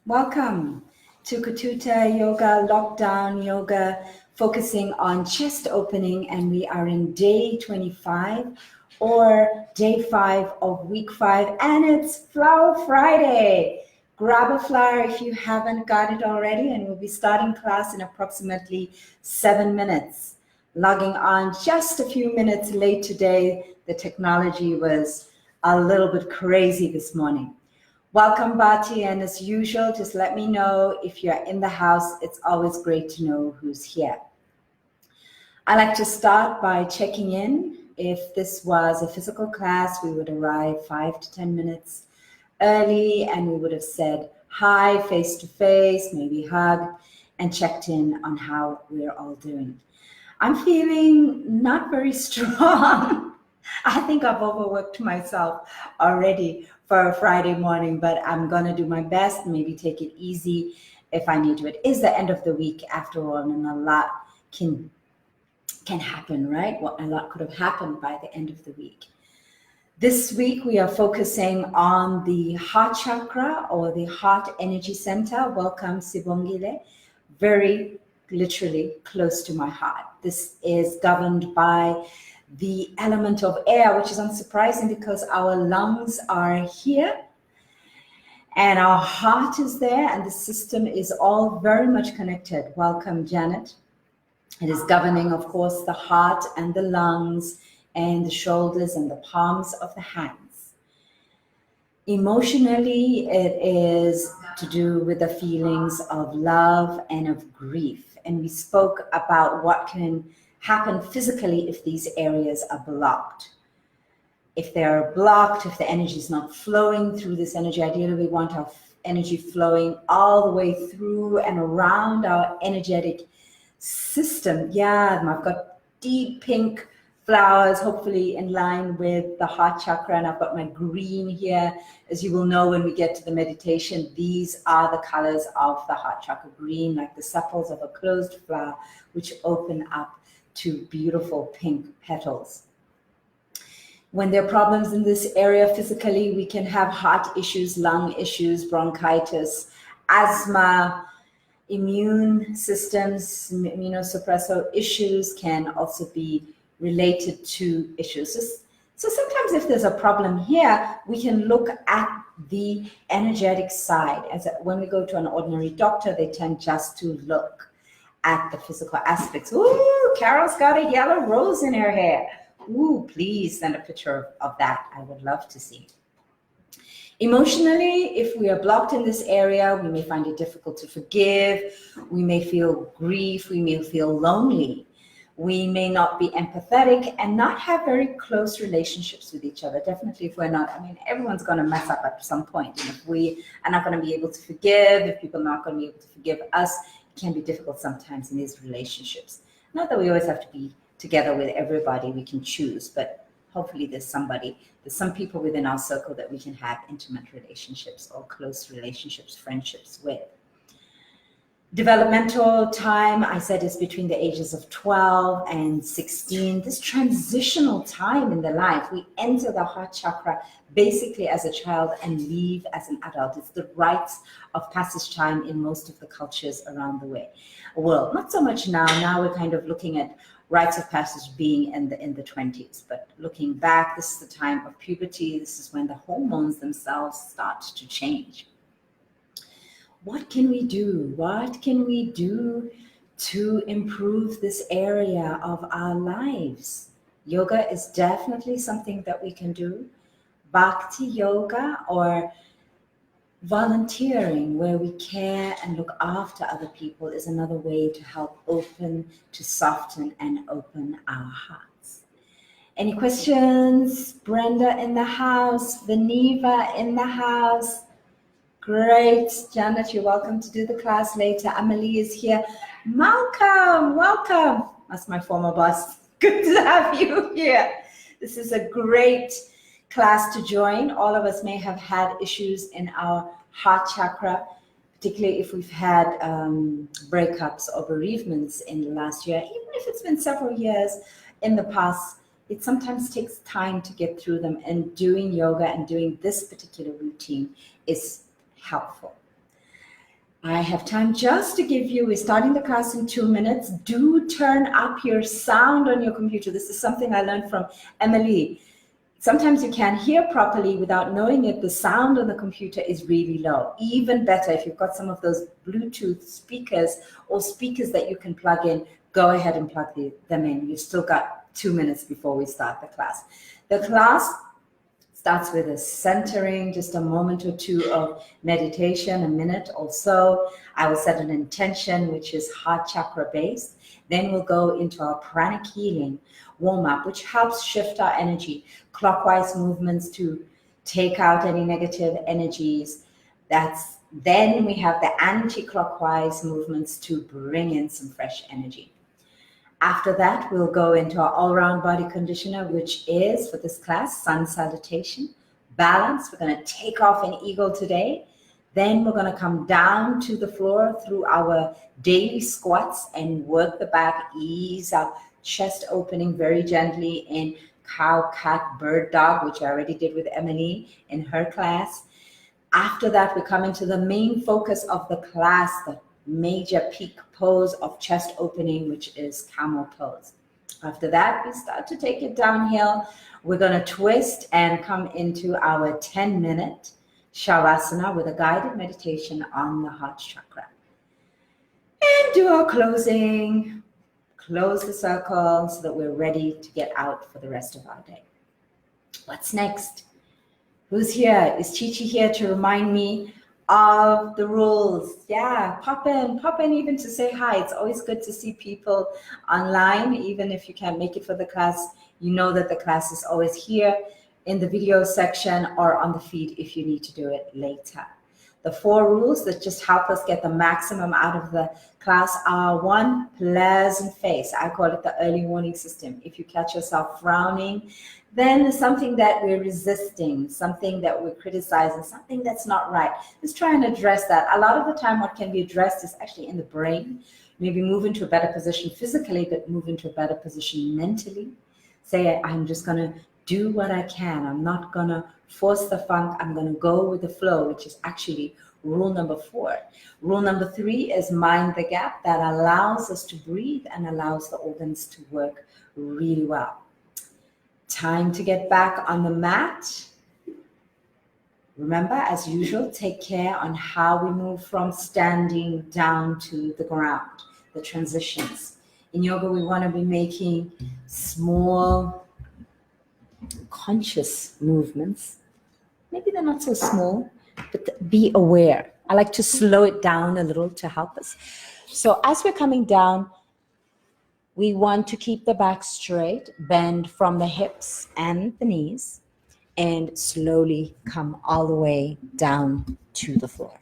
Welcome to Katuta Yoga, Lockdown Yoga, focusing on chest opening, and we are in day 25 or day 5 of week 5, and it's Flower Friday. Grab a flower if you haven't got it already, and we'll be starting class in approximately 7 minutes. Logging on just a few minutes late today. The technology was a little bit crazy this morning. Welcome, Bati, and as usual, just let me know if you're in the house. It's always great to know who's here. I like to start by checking in. If this was a physical class, we would arrive 5 to 10 minutes early, and we would have said hi face to face, maybe hug, and checked in on how we're all doing. I'm feeling not very strong. I think I've overworked myself already for a Friday morning, but I'm going to do my best, maybe take it easy if I need to. It is the end of the week after all, and a lot can happen, right? Well, a lot could have happened by the end of the week. This week, we are focusing on the heart chakra or the heart energy center. Welcome, Sibongile. Very literally close to my heart. This is governed by the element of air, which is unsurprising because our lungs are here and our heart is there, and the system is all very much connected. Welcome, Janet. It is governing, of course, the heart and the lungs and the shoulders and the palms of the hands. Emotionally, it is to do with the feelings of love and of grief. And we spoke about what can happen physically if these areas are blocked. If they're blocked, if the energy is not flowing through this energy, ideally we want our energy flowing all the way through and around our energetic system. Yeah, I've got deep pink flowers, hopefully in line with the heart chakra, and I've got my green here. As you will know when we get to the meditation, these are the colors of the heart chakra: green, like the sepals of a closed flower, which open up to beautiful pink petals. When there are problems in this area physically, we can have heart issues, lung issues, bronchitis, asthma, immune systems, immunosuppressor issues can also be related to issues. So sometimes if there's a problem here, we can look at the energetic side. When we go to an ordinary doctor, they tend just to look at the physical aspects. Ooh, Carol's got a yellow rose in her hair. Ooh, please send a picture of that. I would love to see. Emotionally, if we are blocked in this area, we may find it difficult to forgive. We may feel grief. We may feel lonely. We may not be empathetic and not have very close relationships with each other. Definitely if we're not, everyone's going to mess up at some point. And if we are not going to be able to forgive, if people are not going to be able to forgive us, it can be difficult sometimes in these relationships. Not that we always have to be together with everybody, we can choose, but hopefully there's some people within our circle that we can have intimate relationships or close relationships, friendships with. Developmental time, I said, is between the ages of 12 and 16. This transitional time in the life, we enter the heart chakra basically as a child and leave as an adult. It's the rites of passage time in most of the cultures around the world. Not so much now. Now we're kind of looking at rites of passage being in the 20s. But looking back, this is the time of puberty. This is when the hormones themselves start to change. What can we do? What can we do to improve this area of our lives? Yoga is definitely something that we can do. Bhakti yoga, or volunteering where we care and look after other people, is another way to help soften and open our hearts. Any questions? Brenda in the house, Veniva in the house. Great. Janet, you're welcome to do the class later. Amelie is here. Malcolm, welcome. That's my former boss. Good to have you here. This is a great class to join. All of us may have had issues in our heart chakra, particularly if we've had breakups or bereavements in the last year. Even if it's been several years in the past, it sometimes takes time to get through them, and doing yoga and doing this particular routine is helpful. I have time just to give you, we're starting the class in 2 minutes. Do turn up your sound on your computer. This is something I learned from Emily. Sometimes you can't hear properly without knowing it. The sound on the computer is really low. Even better, if you've got some of those Bluetooth speakers or speakers that you can plug in, go ahead and plug them in. You've still got 2 minutes before we start the class. The class starts with a centering, just a moment or two of meditation, a minute or so. I will set an intention, which is heart chakra based. Then we'll go into our pranic healing warm-up, which helps shift our energy, clockwise movements to take out any negative energies. Then we have the anti-clockwise movements to bring in some fresh energy. After that, we'll go into our all-round body conditioner, which is, for this class, Sun Salutation, balance. We're going to take off an eagle today. Then we're going to come down to the floor through our daily squats and work the back, ease our chest opening very gently in Cow-Cat-Bird-Dog, which I already did with Emily in her class. After that, we come into the main focus of the class, the major peak pose of chest opening, which is camel pose. After that, we start to take it downhill. We're going to twist and come into our 10-minute shavasana with a guided meditation on the heart chakra. And do our closing, close the circle so that we're ready to get out for the rest of our day. What's next? Who's here? Is Chi-Chi here to remind me of the rules? Yeah, pop in even to say hi. It's always good to see people online, even if you can't make it for the class. You know that the class is always here in the video section or on the feed if you need to do it later. The 4 rules that just help us get the maximum out of the class are: 1, pleasant face. I call it the early warning system. If you catch yourself frowning, then there's something that we're resisting, something that we're criticizing, something that's not right. Let's try and address that. A lot of the time what can be addressed is actually in the brain. Maybe move into a better position physically, but move into a better position mentally. Say, I'm just going to do what I can. I'm not going to force the funk. I'm going to go with the flow, which is actually rule number 4. Rule number 3 is mind the gap. That allows us to breathe and allows the organs to work really well. Time to get back on the mat. Remember, as usual, take care on how we move from standing down to the ground, the transitions. In yoga, we want to be making small, conscious movements. Maybe they're not so small, but be aware. I like to slow it down a little to help us. So as we're coming down, we want to keep the back straight, bend from the hips and the knees, and slowly come all the way down to the floor.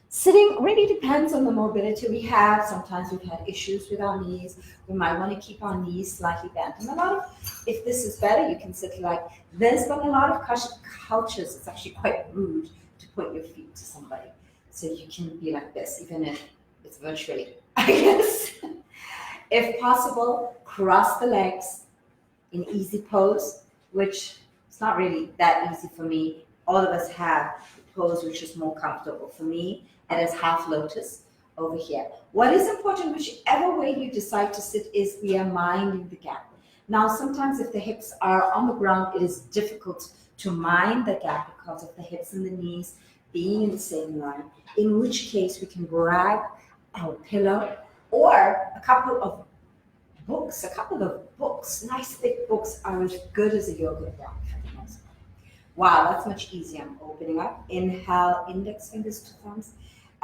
Sitting really depends on the mobility we have. Sometimes we've had issues with our knees. We might want to keep our knees slightly bent. And a lot of, if this is better, you can sit like this, but in a lot of cultures, it's actually quite rude to put your feet to somebody. So you can be like this, even if it's virtually, I guess. If possible, cross the legs in easy pose, which is not really that easy for me. All of us have a pose which is more comfortable. For me, it is half lotus over here. What is important, whichever way you decide to sit, is we are minding the gap. Now, sometimes if the hips are on the ground, it is difficult to mind the gap because of the hips and the knees being in the same line, in which case we can grab our pillow or a couple of books, nice thick books are as good as a yoga block for the most part. Wow, that's much easier. I'm opening up. Inhale, index fingers to thumbs.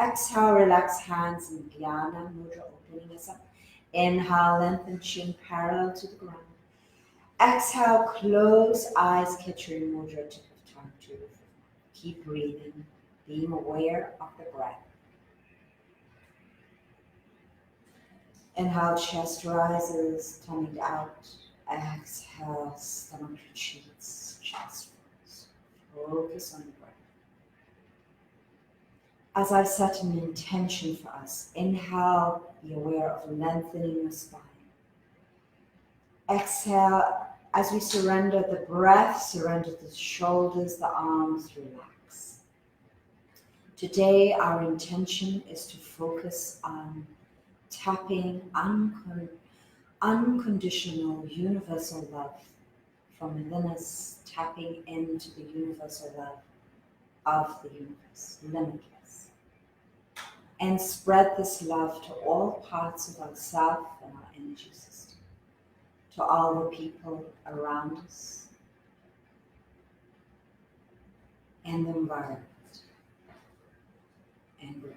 Exhale, relax hands in Dhyana Mudra, opening us up. Inhale, lengthen chin parallel to the ground. Exhale, close eyes, Khechari Mudra, tip of tongue to the floor. Keep breathing, being aware of the breath. Inhale, chest rises, tummy out. Exhale, stomach retreats, chest falls. Focus on the breath. As I set an intention for us, inhale, be aware of lengthening your spine. Exhale, as we surrender the breath, surrender the shoulders, the arms, relax. Today, our intention is to focus on tapping unconditional universal love from within us, tapping into the universal love of the universe, limitless. And spread this love to all parts of ourselves and our energy system, to all the people around us and the environment. And breathe.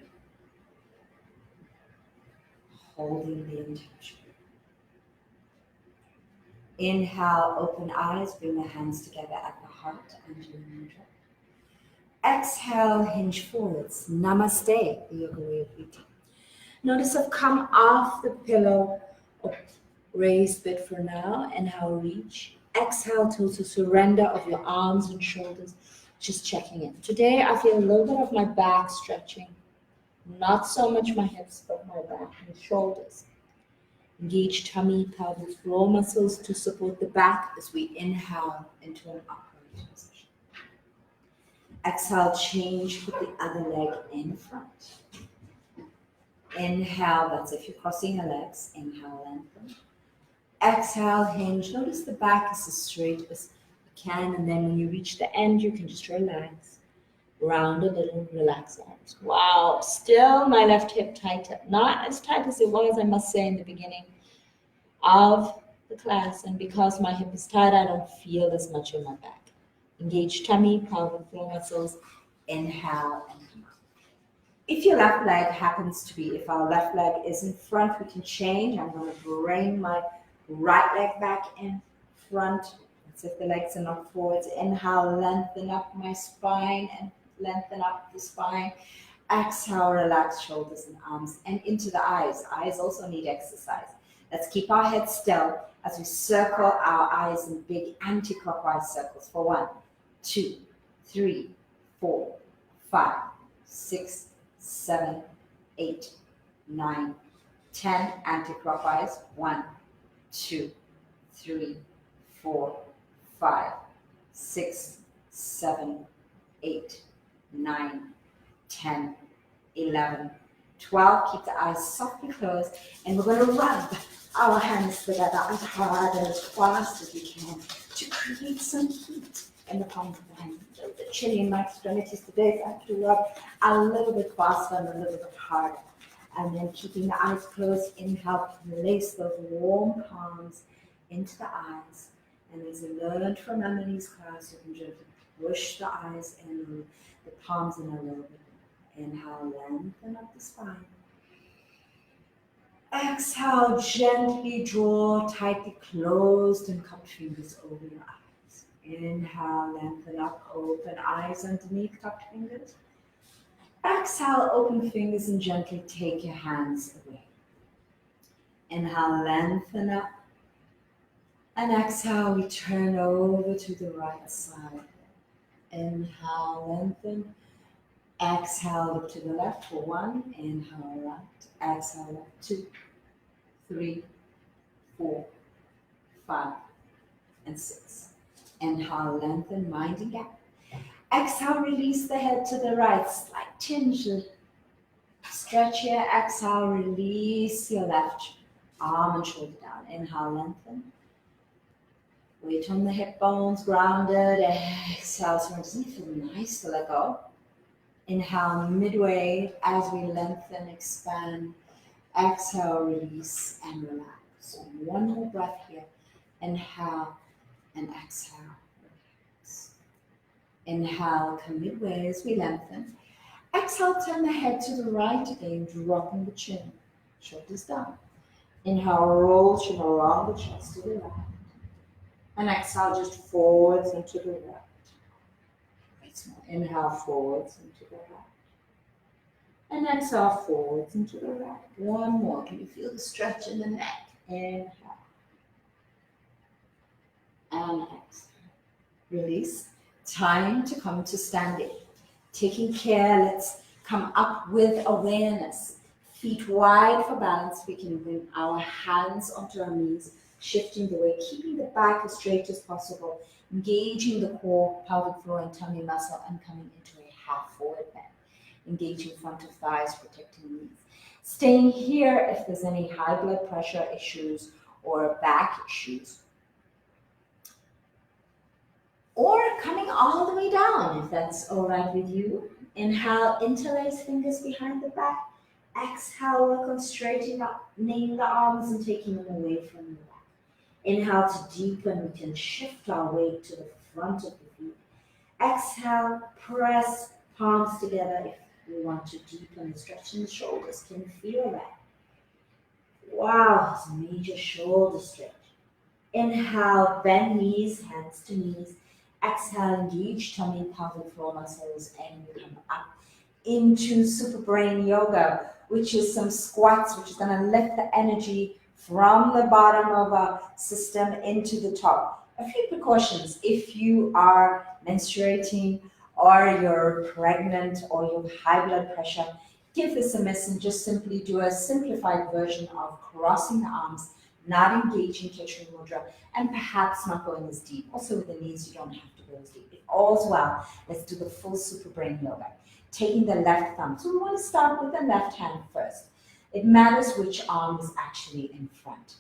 Holding the intention. Inhale, open eyes, bring the hands together at the heart and your mudra. Exhale, hinge forwards. Namaste, the yoga way of breathing. Notice I've come off the pillow, raised bit for now. Inhale, reach. Exhale, total surrender of your arms and shoulders. Just checking in. Today, I feel a little bit of my back stretching. Not so much my hips, but my back and shoulders. Engage tummy, pelvic floor muscles to support the back as we inhale into an upright position. Exhale, change, put the other leg in front. Inhale, that's if you're crossing your legs. Inhale, lengthen. Exhale, hinge. Notice the back is as straight as you can, and then when you reach the end, you can just relax. Round a little, relax the arms. Wow, still my left hip tighter. Not as tight as it was, I must say, in the beginning of the class. And because my hip is tight, I don't feel as much in my back. Engage tummy, pelvic floor muscles. Inhale and come up. If your left leg happens to be, if our left leg is in front, we can change. I'm going to bring my right leg back in front. As if the legs are not forwards. Inhale, lengthen up my spine and lengthen up the spine. Exhale, relax shoulders and arms and into the eyes. Eyes also need exercise. Let's keep our head still as we circle our eyes in big anti-clockwise circles for 1, 2, 3, 4, 5, 6, 7, 8, 9, 10 anti-clockwise. 1, 2, 3, 4, 5, 6, 7, 8, 9, 10, 11, 12. Keep the eyes softly closed, and we're going to rub our hands together as hard and as fast as we can to create some heat in the palms of the hand. A little bit chilly in my extremities today, so I have to rub a little bit faster and a little bit harder. And then keeping the eyes closed, inhale, place those warm palms into the eyes. And as you learned from Emily's class, you can gently push the eyes in, the palms in a little bit. Inhale, lengthen up the spine. Exhale, gently draw tightly closed and cupped fingers over your eyes. Inhale, lengthen up, open eyes underneath cupped fingers. Exhale, open fingers and gently take your hands away. Inhale, lengthen up. And exhale, we turn over to the right side. Inhale, lengthen. Exhale, look to the left for 1. Inhale, right. Exhale, left. 2, 3, 4, 5, and 6. Inhale, lengthen, minding gap. Exhale, release the head to the right. Slight tinge. Stretch here. Exhale, release your left arm and shoulder down. Inhale, lengthen. Weight on the hip bones, grounded. Exhale, so doesn't it feel nice to let go? Inhale, midway as we lengthen, expand. Exhale, release and relax. So one more breath here. Inhale and exhale, relax. Inhale, come midway as we lengthen. Exhale, turn the head to the right again, dropping the chin, shoulders down. Inhale, roll chin along the chest to the left. And exhale, just forwards and to the right. Inhale, forwards and to the right. And exhale, forwards and to the right. One more. Can you feel the stretch in the neck? Inhale. And exhale. Release. Time to come to standing. Taking care, let's come up with awareness. Feet wide for balance. We can bring our hands onto our knees, shifting the weight, keeping the back as straight as possible, engaging the core, pelvic floor, and tummy muscle, and coming into a half forward bend. engaging front of thighs, protecting knees. Staying here if there's any high blood pressure issues or back issues. Or coming all the way down, if that's all right with you. Inhale, interlace fingers behind the back. Exhale, work on straightening the arms and taking them away from the back. Inhale to deepen, we can shift our weight to the front of the feet. Exhale, press palms together if we want to deepen, stretching the shoulders. Can you feel that? Wow, it's a major shoulder stretch. Inhale, bend knees, hands to knees. Exhale, engage tummy, pelvic floor muscles, and we come up into super brain yoga, which is some squats, which is going to lift the energy from the bottom of our system into the top. A few precautions: if you are menstruating or you're pregnant or you have high blood pressure, give this a miss and just simply do a simplified version of crossing the arms, not engaging Khechari Mudra, and perhaps not going as deep. Also with the knees, you don't have to go as deep. If all's well, let's do the full super brain yoga. Taking the left thumb. So we want to start with the left hand first. It matters which arm is actually in front.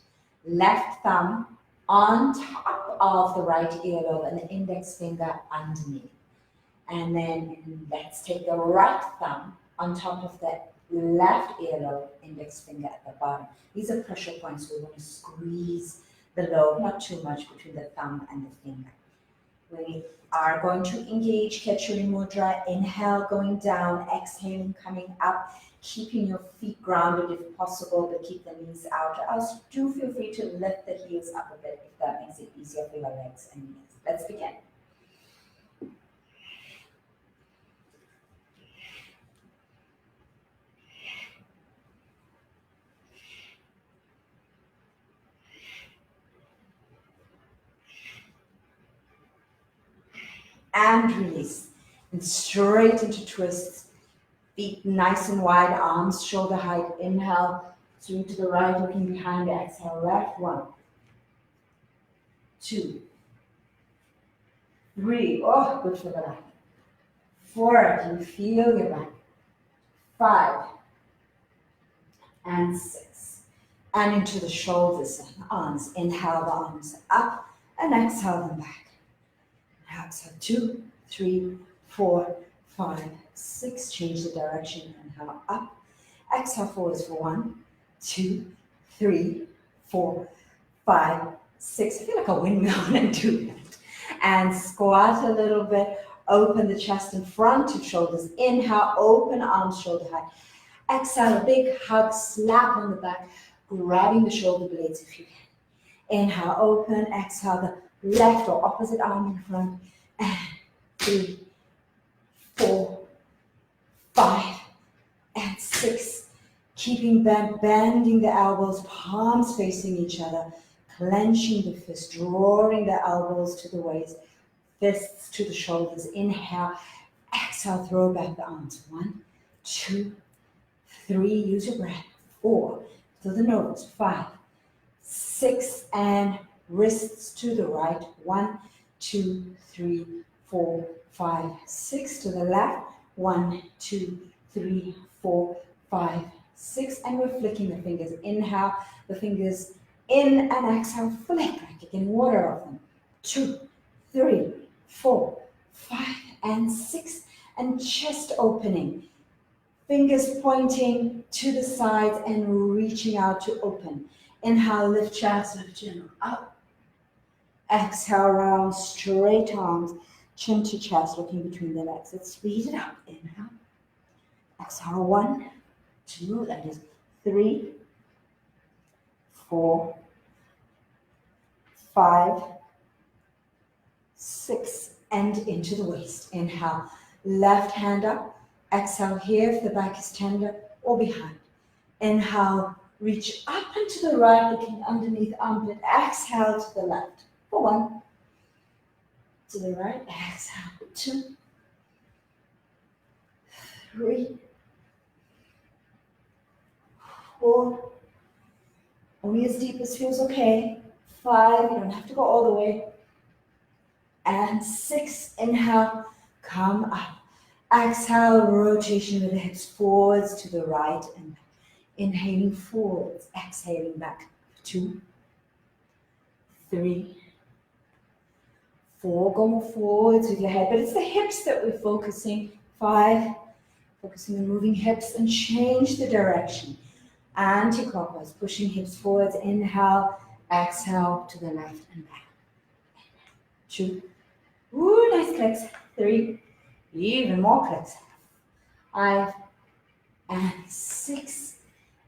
Left thumb on top of the right earlobe and the index finger underneath. And then let's take the right thumb on top of the left earlobe, index finger at the bottom. These are pressure points. We want to squeeze the lobe, not too much, between the thumb and the finger. We are going to engage Khechari Mudra. Inhale, going down, exhaling, coming up, keeping your feet grounded if possible, but keep the knees out. Also, do feel free to lift the heels up a bit if that makes it easier for your legs and knees. Let's begin. And release. And straight into twists. Feet nice and wide, arms shoulder height. Inhale, swing to the right, looking behind. Exhale, left. 1, 2, 3. Oh, good for the back. 4, can you feel your back? 5, and 6. And into the shoulders and arms. Inhale the arms up and exhale them back. Exhale, 2, 3, 4, 5, 6. Change the direction. Inhale up. Exhale forwards for 1, 2, 3, 4, 5, 6. I feel like a windmill when I do that. And squat a little bit. Open the chest in front of shoulders. Inhale, open arms shoulder height. Exhale, a big hug, slap on the back, grabbing the shoulder blades if you can. Inhale, open. Exhale, the left or opposite arm in front. And 3, 4, 5, and 6. Keeping bent, bending the elbows, palms facing each other, clenching the fist, drawing the elbows to the waist, fists to the shoulders. Inhale, exhale, throw back the arms. 1, 2, 3, use your breath. 4, through the nose. 5, 6, and wrists to the right. 1, 2, 3, 4, 5, 6 to the left. 1, 2, 3, 4, 5, 6. And we're flicking the fingers. Inhale, the fingers in, and exhale, flick like you're getting water off them. 2, 3, 4, 5, and 6. And chest opening. Fingers pointing to the sides and reaching out to open. Inhale, lift chest, lift chin up. Exhale, round, straight arms, chin to chest, looking between the legs. Let's speed it up. Inhale. Exhale, 1, 2, that is 3, 4, 5, 6, and into the waist. Inhale, left hand up. Exhale here if the back is tender or behind. Inhale, reach up and to the right, looking underneath armpit. Exhale to the left. For 1, to the right. Exhale, 2, 3, 4. Only as deep as feels okay. 5, you don't have to go all the way. And 6, inhale, come up. Exhale, rotation with the hips forwards to the right and back. Inhaling forwards, exhaling back. 2, 3, 4. Go more forwards with your head, but it's the hips that we're focusing. 5, focusing on moving hips and change the direction. Anti-clockwise, pushing hips forwards. Inhale, exhale to the left and back. 2. Ooh, nice clicks. 3, even more clicks. 5 and 6.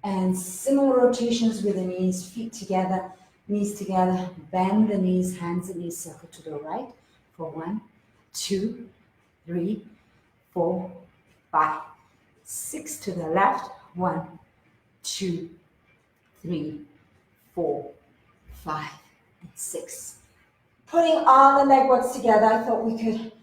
And similar rotations with the knees, feet together, knees together. Bend the knees, hands and knees circle to the right for 1, 2, 3, 4, 5, 6 to the left. 1, 2, 3, 4, 5, and 6. Putting all the leg works together, I thought we could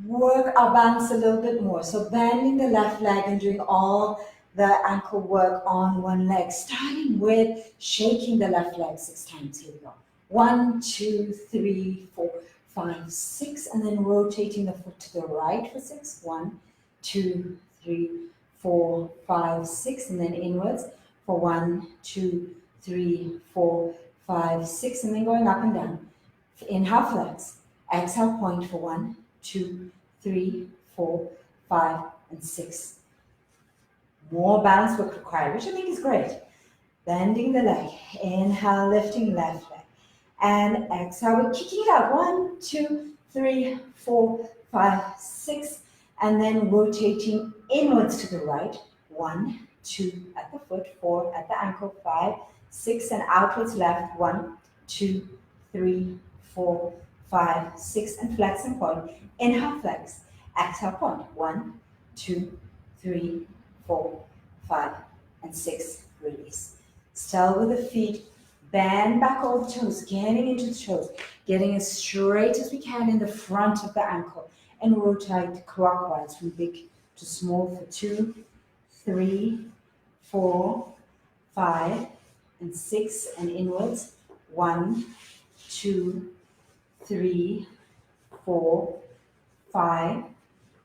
work our balance a little bit more. So bending the left leg and doing all the ankle work on one leg, starting with shaking the left leg 6 times. Here we go. 1, 2, 3, 4, 5, 6, and then rotating the foot to the right for 6. 1, 2, 3, 4, 5, 6, and then inwards for 1, 2, 3, 4, 5, 6, and then going up and down. Inhale, flex. Exhale, point for 1, 2, 3, 4, 5, and 6. More balance work required, which I think is great. Bending the leg. Inhale, lifting left leg. And exhale, we're kicking it out. 1, 2, 3, 4, 5, 6. And then rotating inwards to the right. 1, 2 at the foot, 4 at the ankle, 5, 6, and outwards left. 1, 2, 3, 4, 5, 6, and flex and point. Inhale, flex. Exhale, point. 1, 2, 3, 4, 5, and 6. Release. Still with the feet. Bend back over the toes, getting into the toes, getting as straight as we can in the front of the ankle, and rotate clockwise from big to small for 2, 3, 4, 5, and 6, and inwards. 1, 2, 3, 4, 5,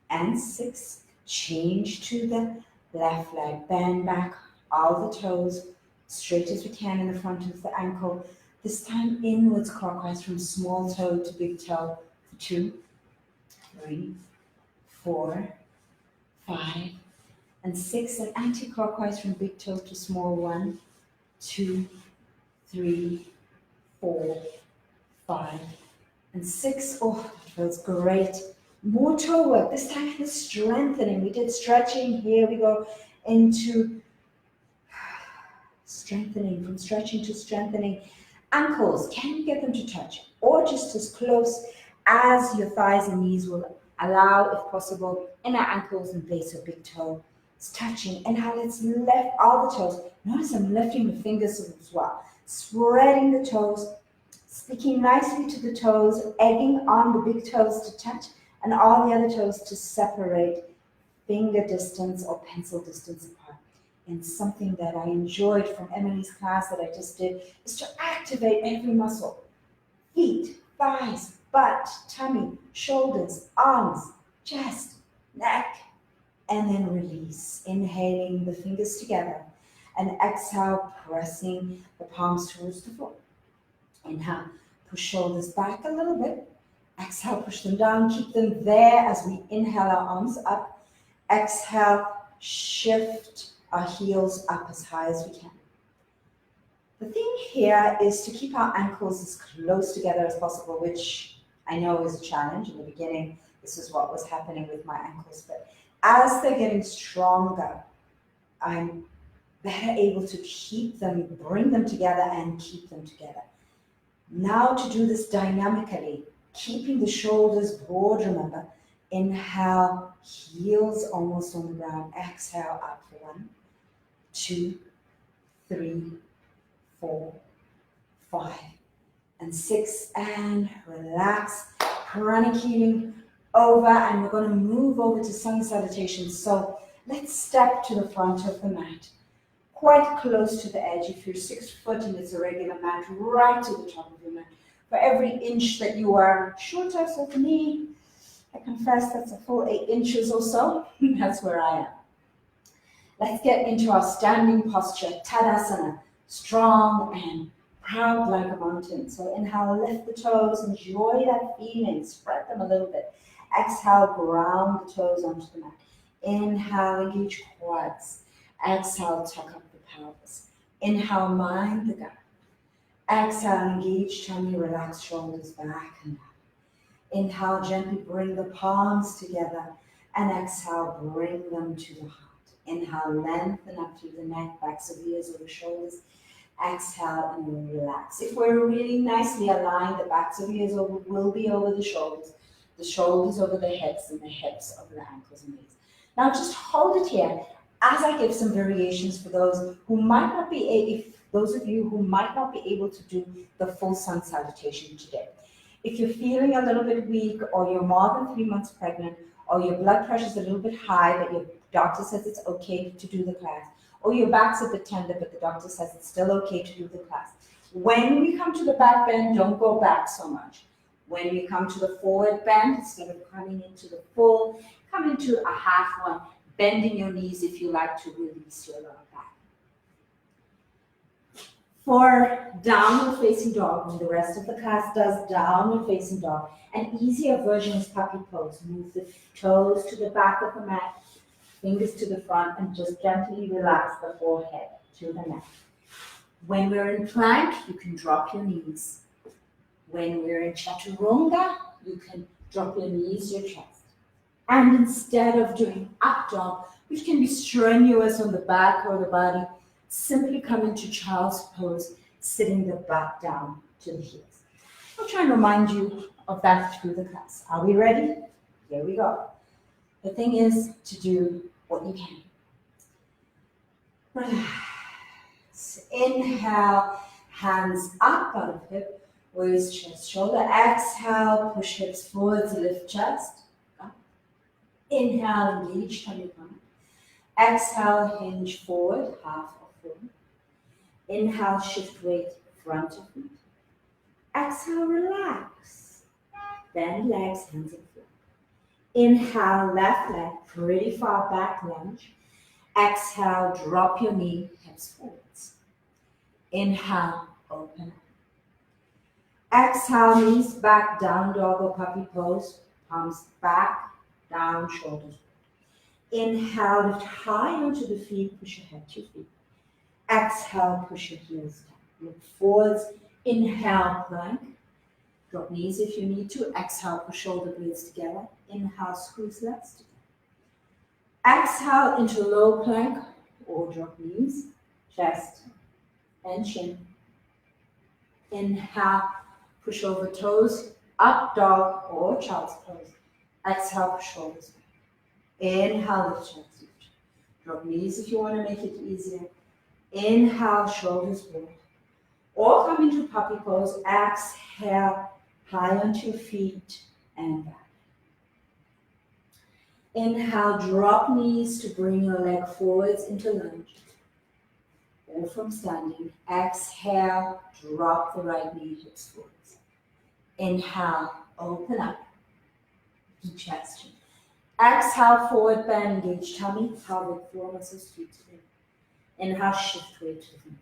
and 6. Change to the left leg. Bend back all the toes, straight as we can in the front of the ankle. This time inwards clockwise from small toe to big toe for 2, 3, 4, 5, and 6. And anti-clockwise from big toe to small. 1, 2, 3, 4, 5, and 6. Oh, that feels great. More toe work. This time is strengthening. We did stretching. Here we go into strengthening, from stretching to strengthening. Ankles, can you get them to touch? Or just as close as your thighs and knees will allow, if possible. Inner ankles and base of big toe. It's touching. And now let's lift all the toes. Notice I'm lifting the fingers as well. Spreading the toes, sticking nicely to the toes, egging on the big toes to touch, and all the other toes to separate finger distance or pencil distance apart. And something that I enjoyed from Emily's class that I just did is to activate every muscle. Feet, thighs, butt, tummy, shoulders, arms, chest, neck, and then release. Inhaling the fingers together and exhale, pressing the palms towards the floor. Inhale, push shoulders back a little bit. Exhale, push them down, keep them there as we inhale our arms up. Exhale, shift our heels up as high as we can. The thing here is to keep our ankles as close together as possible, which I know is a challenge. In the beginning, this is what was happening with my ankles, but as they're getting stronger, I'm better able to keep them, bring them together and keep them together. Now to do this dynamically, keeping the shoulders broad, remember. Inhale, heels almost on the ground. Exhale, up for 1, 2, 3, 4, 5, and 6. And relax. Pranic healing over, and we're going to move over to Sun Salutation. So let's step to the front of the mat, quite close to the edge. If you're 6 foot and it's a regular mat, right to the top of your mat. For every inch that you are shorter, so the knee, I confess that's a full 8 inches or so. That's where I am. Let's get into our standing posture, Tadasana, strong and proud like a mountain. So inhale, lift the toes, enjoy that feeling, spread them a little bit. Exhale, ground the toes onto the mat. Inhale, engage quads. Exhale, tuck up the pelvis. Inhale, mind the gut. Exhale, engage tummy, relax shoulders back and up. Inhale, gently bring the palms together, and exhale, bring them to the heart. Inhale, lengthen up through the neck, backs of ears over shoulders. Exhale and relax. If we're really nicely aligned, the backs of ears will be over the shoulders over the hips, and the hips over the ankles and knees. Now just hold it here as I give some variations for those who might not be those of you who might not be able to do the full sun salutation today. If you're feeling a little bit weak, or you're more than 3 months pregnant, or your blood pressure is a little bit high, but your doctor says it's okay to do the class, or your back's a bit tender, but the doctor says it's still okay to do the class. When we come to the back bend, don't go back so much. When we come to the forward bend, instead of coming into the full, come into a half one, bending your knees if you like to release your lower back. For downward facing dog, when the rest of the class does downward facing dog, an easier version is puppy pose. Move the toes to the back of the mat, fingers to the front, and just gently relax the forehead to the neck. When we're in plank, you can drop your knees. When we're in chaturanga, you can drop your knees, your chest. And instead of doing up dog, which can be strenuous on the back or the body, simply come into child's pose, sitting the butt down to the heels. I'll try and remind you of that through the class. Are we ready? Here we go. The thing is to do what you can. Relax. Inhale, hands up out of hip, raise chest, shoulder. Exhale, push hips forwards, lift chest. Up. Inhale, engage tummy pump. Exhale, hinge forward, half of forward. Inhale, shift weight, front of feet. Exhale, relax. Bend legs, hands and feet. Inhale, left leg, pretty far back lunge. Exhale, drop your knee, hips forwards. Inhale, open up. Exhale, knees back, down dog or puppy pose. Palms back, down, shoulders. Inhale, lift high onto the feet, push your head to your feet. Exhale, push your heels down. Look forwards, inhale, plank. Drop knees if you need to. Exhale, push shoulder blades together. Inhale, squeeze legs together. Exhale into low plank or drop knees, chest and chin. Inhale, push over toes, up dog or child's pose. Exhale, push shoulders back. Inhale, lift chest, lift. Drop knees if you want to make it easier. Inhale, shoulders back. Or come into puppy pose. Exhale, high onto your feet and back. Inhale, drop knees to bring your leg forwards into lunge. Or from standing. Exhale, drop the right knee, hips forwards. Inhale, open up. Deep chest. Exhale, forward bend, engage tummy, pelvic floor muscles, feet together. Inhale, shift weight to the front.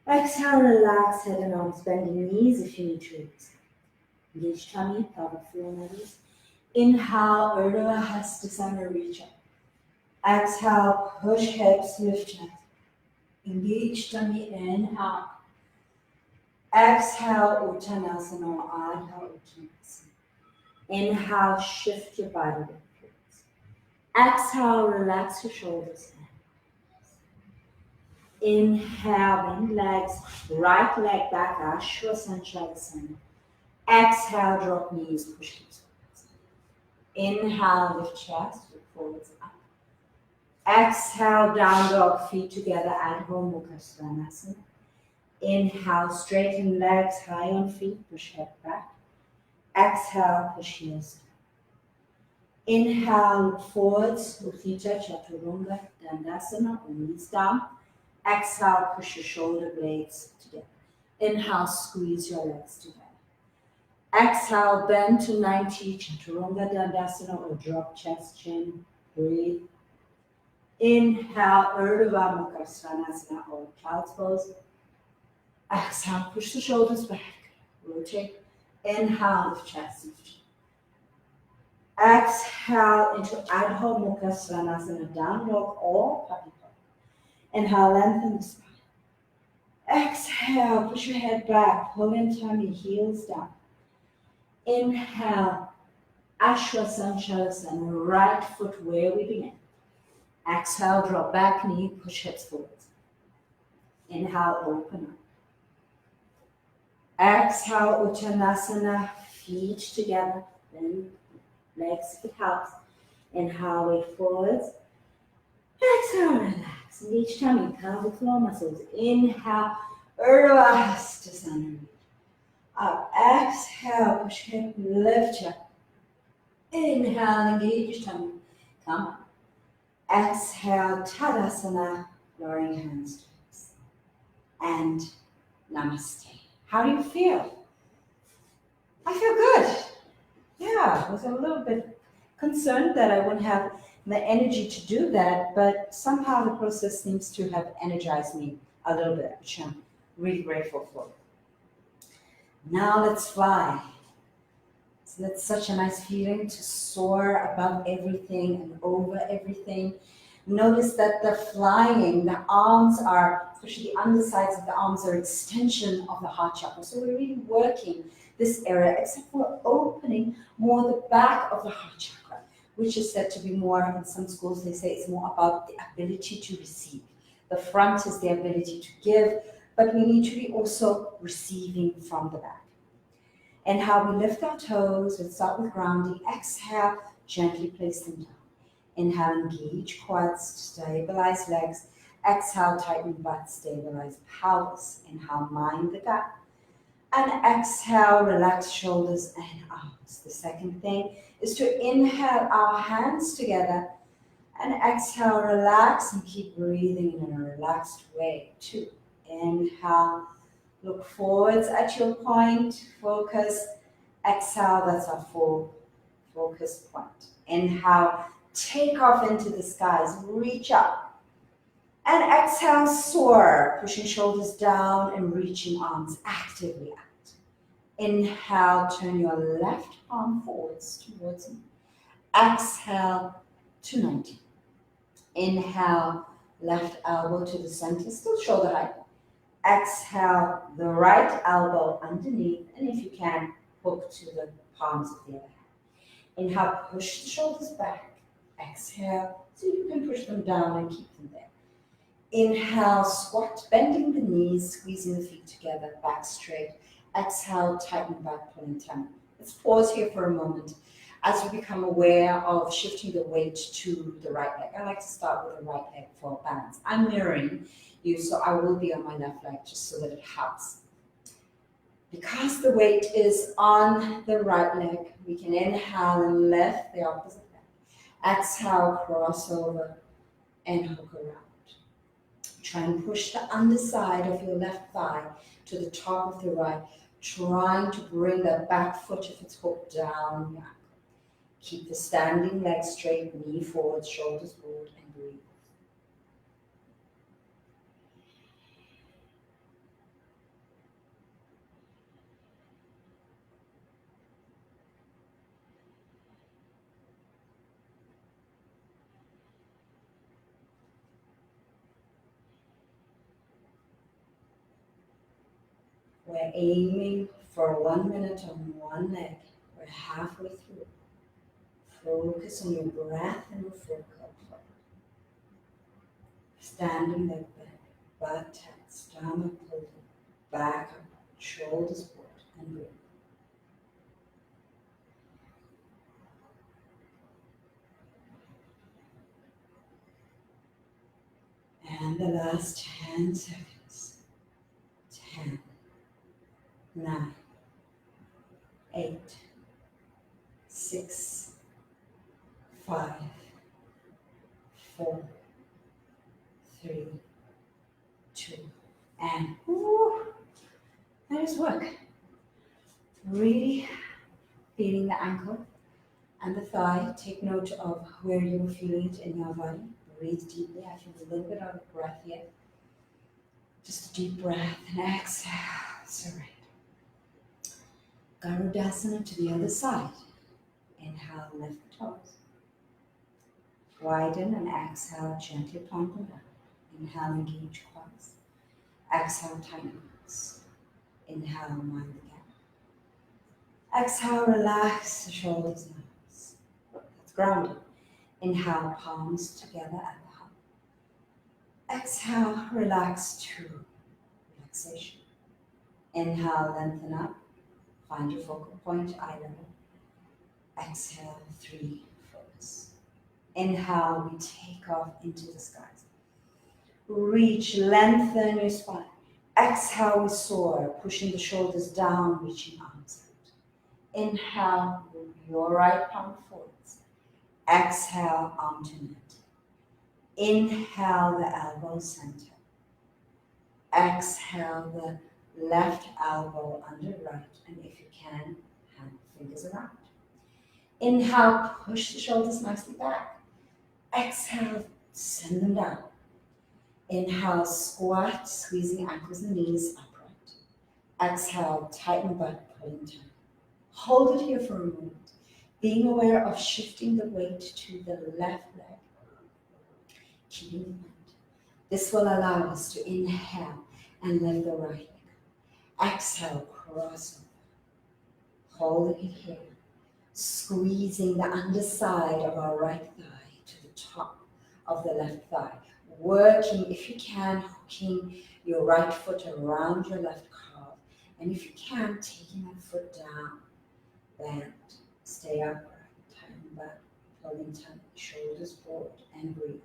Exhale, relax head and arms, bending knees if you need to release. Engage tummy, pelvic floor muscles. Inhale, Urdhva Hastasana, reach up. Exhale, push hips, lift chest. Engage tummy, inhale. Exhale, Uttanasana or Adho Uttanasana. Inhale, shift your body forwards. Exhale, relax your shoulders. Inhale, bend legs, right leg back, Ashwasana. Exhale, drop knees, push hips forwards. Inhale, lift chest, look forwards, up. Exhale, down dog, feet together, Adho Mukha Svanasana. Inhale, straighten legs, high on feet, push head back. Exhale, push heels down. Inhale, look forwards, Utthita Chaturanga, Dandasana, or knees down. Exhale, push your shoulder blades together. Inhale, squeeze your legs together. Exhale, bend to 90, Chaturanga Dandasana or drop chest chin. Breathe. Inhale, Urdhva Mukha Svanasana or child's pose. Exhale, push the shoulders back. Rotate. Inhale, lift chest. Exhale into Adho Mukha Svanasana, down dog or puppy pose. Inhale, lengthen the spine. Exhale, push your head back, pull in tummy, heels down. Inhale, Ashwa Sun Salutation, right foot where we began. Exhale, drop back knee, push hips forward. Inhale, open up. Exhale, Uttanasana, feet together, then legs if it helps. Inhale, weight forwards. Exhale, relax. Engage tummy, pelvic floor muscles. Inhale, Urdhva Hastasana. Up. Exhale, push hip, lift up. Inhale, engage tummy. Come on. Exhale, Tadasana, lowering hands to hips. And Namaste. How do you feel? I feel good. Yeah, I was a little bit concerned that I wouldn't have the energy to do that, but somehow the process seems to have energized me a little bit, which I'm really grateful for. Now let's fly. So that's such a nice feeling to soar above everything and over everything. Notice that the flying, the arms are, especially the undersides of the arms are extension of the heart chakra. So we're really working this area, except for opening more the back of the heart chakra, which is said to be more, in some schools they say it's more about the ability to receive. The front is the ability to give, but we need to be also receiving from the back. And how we lift our toes, let's start with grounding. Exhale, gently place them down. Inhale, engage quads, stabilize legs. Exhale, tighten butt, stabilize pelvis. Inhale, mind the gut. And exhale, relax shoulders and arms. The second thing is to inhale our hands together and exhale, relax and keep breathing in a relaxed way. 2. Inhale, look forwards at your point, focus. Exhale, that's our full focus point. Inhale, take off into the skies, reach up. And exhale, soar, pushing shoulders down and reaching arms actively out. Inhale, turn your left arm forwards towards me. Exhale to 90. Inhale, left elbow to the center, still shoulder height. Exhale, the right elbow underneath, and if you can, hook to the palms of the other hand. Inhale, push the shoulders back. Exhale, so you can push them down and keep them there. Inhale, squat, bending the knees, squeezing the feet together, back straight. Exhale, tighten back, pulling tummy. Let's pause here for a moment as we become aware of shifting the weight to the right leg. I like to start with the right leg for balance. I'm mirroring you, so I will be on my left leg just so that it helps. Because the weight is on the right leg, we can inhale and lift the opposite leg. Exhale, cross over and hook around. Try and push the underside of your left thigh to the top of the right, trying to bring that back foot, if it's hooked, down your ankle. Keep the standing leg straight, knee forward, shoulders forward, and breathe. We're aiming for 1 minute on one leg. We're halfway through. Focus on your breath and your foot curl forward. Standing leg back, butt tight, stomach pulled back up, shoulders forward, and breathe. And the last 10 seconds. 10, 9, 8, 6, 5, 4, 3, 2, and whoo, that is work. Really feeling the ankle and the thigh. Take note of where you're feeling it in your body. Breathe deeply. I feel a little bit out of breath here. Just a deep breath and exhale. Surrender. Garudasana to the other side. Inhale, lift the toes. Widen and exhale, gently point them down. Inhale, engage quads. Exhale, tighten quads. Inhale, mind the gap. Exhale, relax the shoulders and arms. That's grounded. Inhale, palms together at the heart. Exhale, relax to relaxation. Inhale, lengthen up. Find your focal point, eye level. Exhale, 3, focus. Inhale, we take off into the skies. Reach, lengthen your spine. Exhale, we soar, pushing the shoulders down, reaching arms out. Inhale, move your right palm forwards. Exhale, arm to net. Inhale, the elbow center. Exhale, the left elbow under right, and if you can, hand fingers around. Inhale, push the shoulders nicely back. Exhale, send them down. Inhale, squat, squeezing ankles and knees upright. Exhale, tighten butt, pulling tight. Hold it here for a moment, being aware of shifting the weight to the left leg, keeping in mind. This will allow us to inhale and lift the right leg. Exhale, cross over. Holding it here, squeezing the underside of our right thigh to the top of the left thigh. Working, if you can, hooking your right foot around your left calf. And if you can, taking that foot down. Bend, stay upright, tighten back, pulling tight, shoulders forward, and breathe.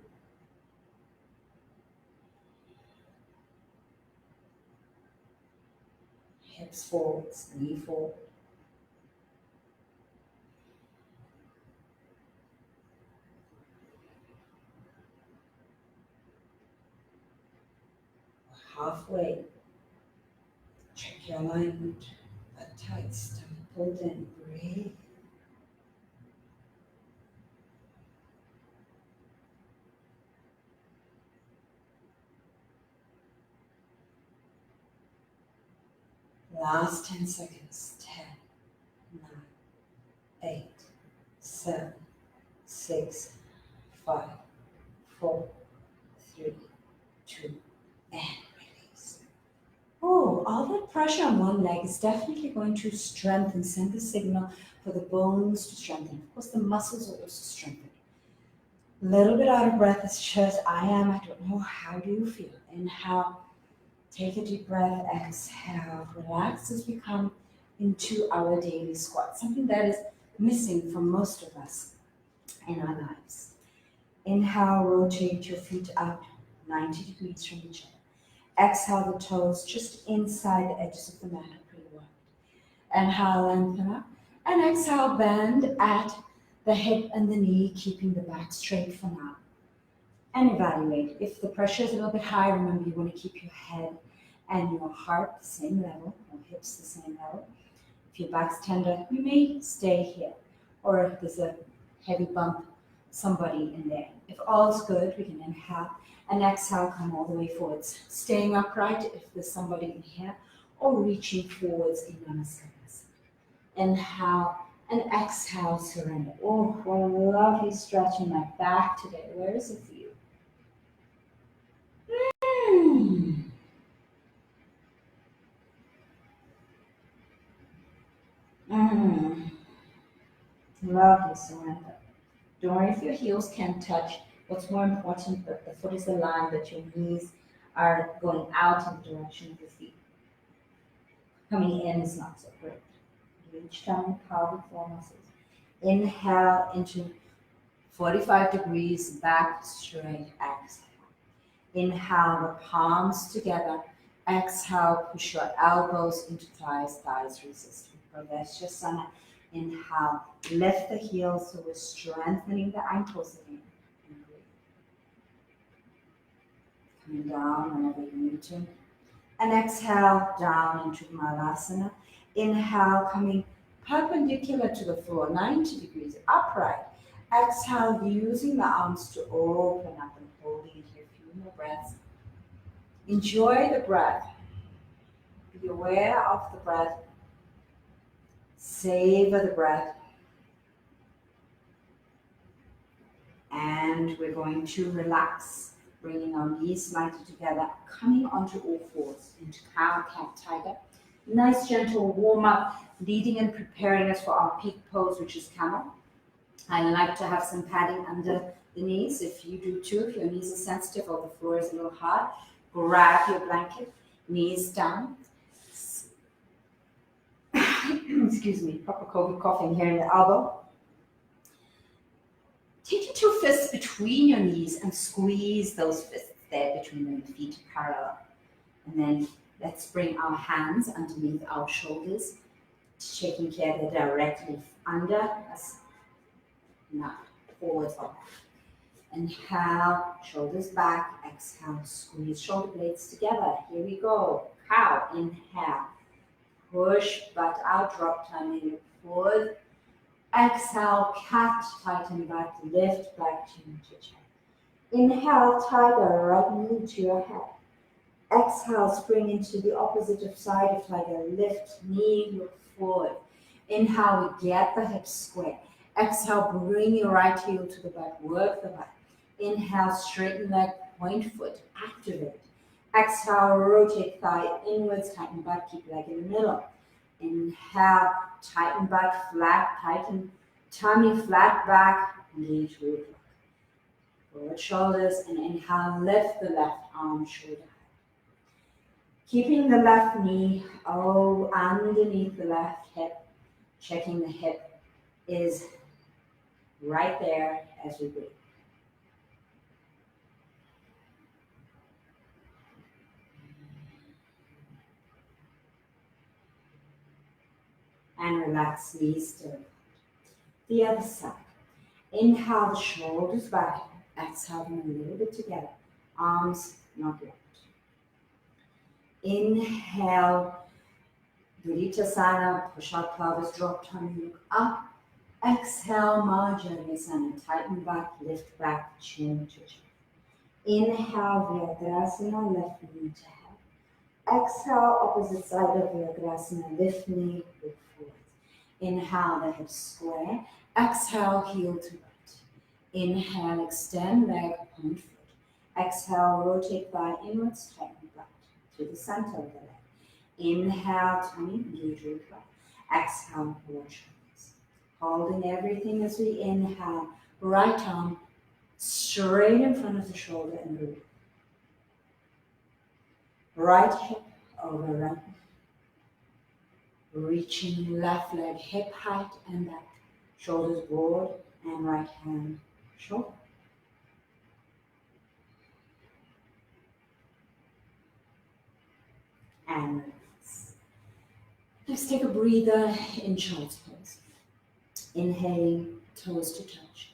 Hips forwards, knee forward. Halfway. Check your alignment. Butt tight, stomach pulled in. Breathe. Last 10 seconds. 10, 9, 8, 7, 6, 5, 4, 3, 2, and release. Oh, all that pressure on one leg is definitely going to strengthen, send the signal for the bones to strengthen. Of course, the muscles will also strengthen. A little bit out of breath as sure as I am. I don't know. How do you feel? Inhale, take a deep breath. Exhale, relax as we come into our daily squat, something that is missing for most of us in our lives. Inhale, rotate your feet out 90 degrees from each other. Exhale, the toes just inside the edges of the mat, pretty wide. Inhale, lengthen up. And exhale, bend at the hip and the knee, keeping the back straight for now. And evaluate. If the pressure is a little bit high, remember you want to keep your head and your heart the same level, or hips the same level. If your back's tender, you may stay here. Or if there's a heavy bump, somebody in there. If all's good, we can inhale and exhale, come all the way forwards. Staying upright if there's somebody in here, or reaching forwards in Namaste. Inhale and exhale, surrender. Oh, what a lovely stretch in my back today. Where is it for you? Lovely surrender. Don't worry if your heels can't touch. What's more important, that the foot is aligned, that your knees are going out in the direction of your feet. Coming in is not so great. Reach down, pelvic floor muscles. Inhale into 45 degrees, back straight, exhale. Inhale, the palms together. Exhale, push your elbows into thighs, thighs resist. Pradeshasana. Inhale, lift the heels, so we're strengthening the ankles again. Coming down whenever you need to. And exhale, down into Malasana. Inhale, coming perpendicular to the floor, 90 degrees, upright. Exhale, using the arms to open up and holding it here. A few more breaths. Enjoy the breath. Be aware of the breath. Savor the breath. And we're going to relax, bringing our knees slightly together, coming onto all fours into Cow-Cow-Tiger. Nice gentle warm up, leading and preparing us for our peak pose, which is Camel. I like to have some padding under the knees. If you do too, if your knees are sensitive or the floor is a little hard, grab your blanket, knees down. Excuse me, proper COVID coughing here in the elbow. Take your two fists between your knees and squeeze those fists there between the feet parallel. And then let's bring our hands underneath our shoulders, taking care they're directly under us, not forwards or back. Inhale, shoulders back. Exhale, squeeze shoulder blades together. Here we go. Cow, inhale. Push butt out, drop tummy, look forward. Exhale, cat, tighten back, lift back, chin to chest. Inhale, tiger, right knee to your head. Exhale, spring into the opposite side of tiger, lift, knee, look forward. Inhale, we get the hips square. Exhale, bring your right heel to the back, work the back. Inhale, straighten leg, point foot, activate. Exhale, rotate thigh inwards, tighten back, keep leg in the middle. Inhale, tighten back, flat, tighten tummy, flat back, engage root block. Forward shoulders, and inhale, lift the left arm, shoulder height. Keeping the left knee underneath the left hip, checking the hip is right there as we breathe. And relax, knees still. The other side. Inhale, the shoulders back. Exhale them a little bit together. Arms not locked. Inhale, Vritasana, push out pelvis, drop tummy, look up. Exhale, Marjanasana, tighten back, lift back, chin to chin. Inhale, Virabhadrasana, left knee to head. Exhale, opposite side of Virabhadrasana, lift knee, look forward. Inhale, the hips square. Exhale, heel to right. Inhale, extend leg, point foot. Exhale, rotate thigh inwards, tighten back to the center of the leg. Inhale, tummy, engage root block. Exhale, forward shoulders. Holding everything as we inhale. Right arm straight in front of the shoulder and root. Right hip over right. Reaching left leg hip height and back. Shoulders broad and right hand shoulder. And relax. Let's take a breather in child's pose. Inhaling, toes to touch.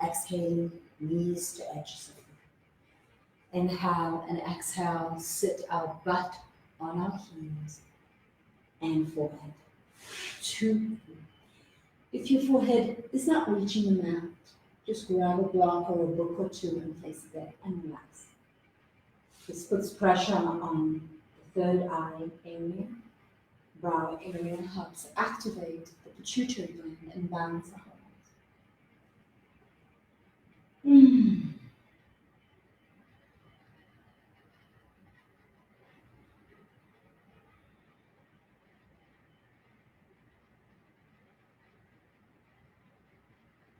Exhaling, knees to edges of the floor. Inhale and exhale, sit our butt on our heels and forehead. 2. If your forehead is not reaching the mat, just grab a block or a book or two and place it there and relax. This puts pressure on the third eye area, brow area, helps activate the pituitary gland and balance the hormones.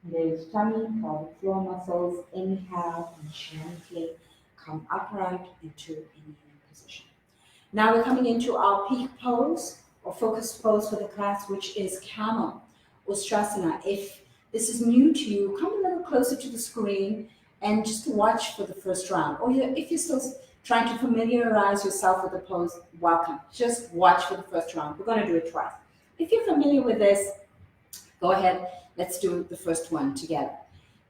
Engage tummy, pelvic floor muscles. Inhale and gently come upright into inhaling position. Now we're coming into our peak pose or focus pose for the class, which is Camel or Ustrasana. If this is new to you, come a little closer to the screen and just watch for the first round. Or if you're still trying to familiarize yourself with the pose, welcome. Just watch for the first round. We're going to do it twice. If you're familiar with this, go ahead. Let's do the first one together.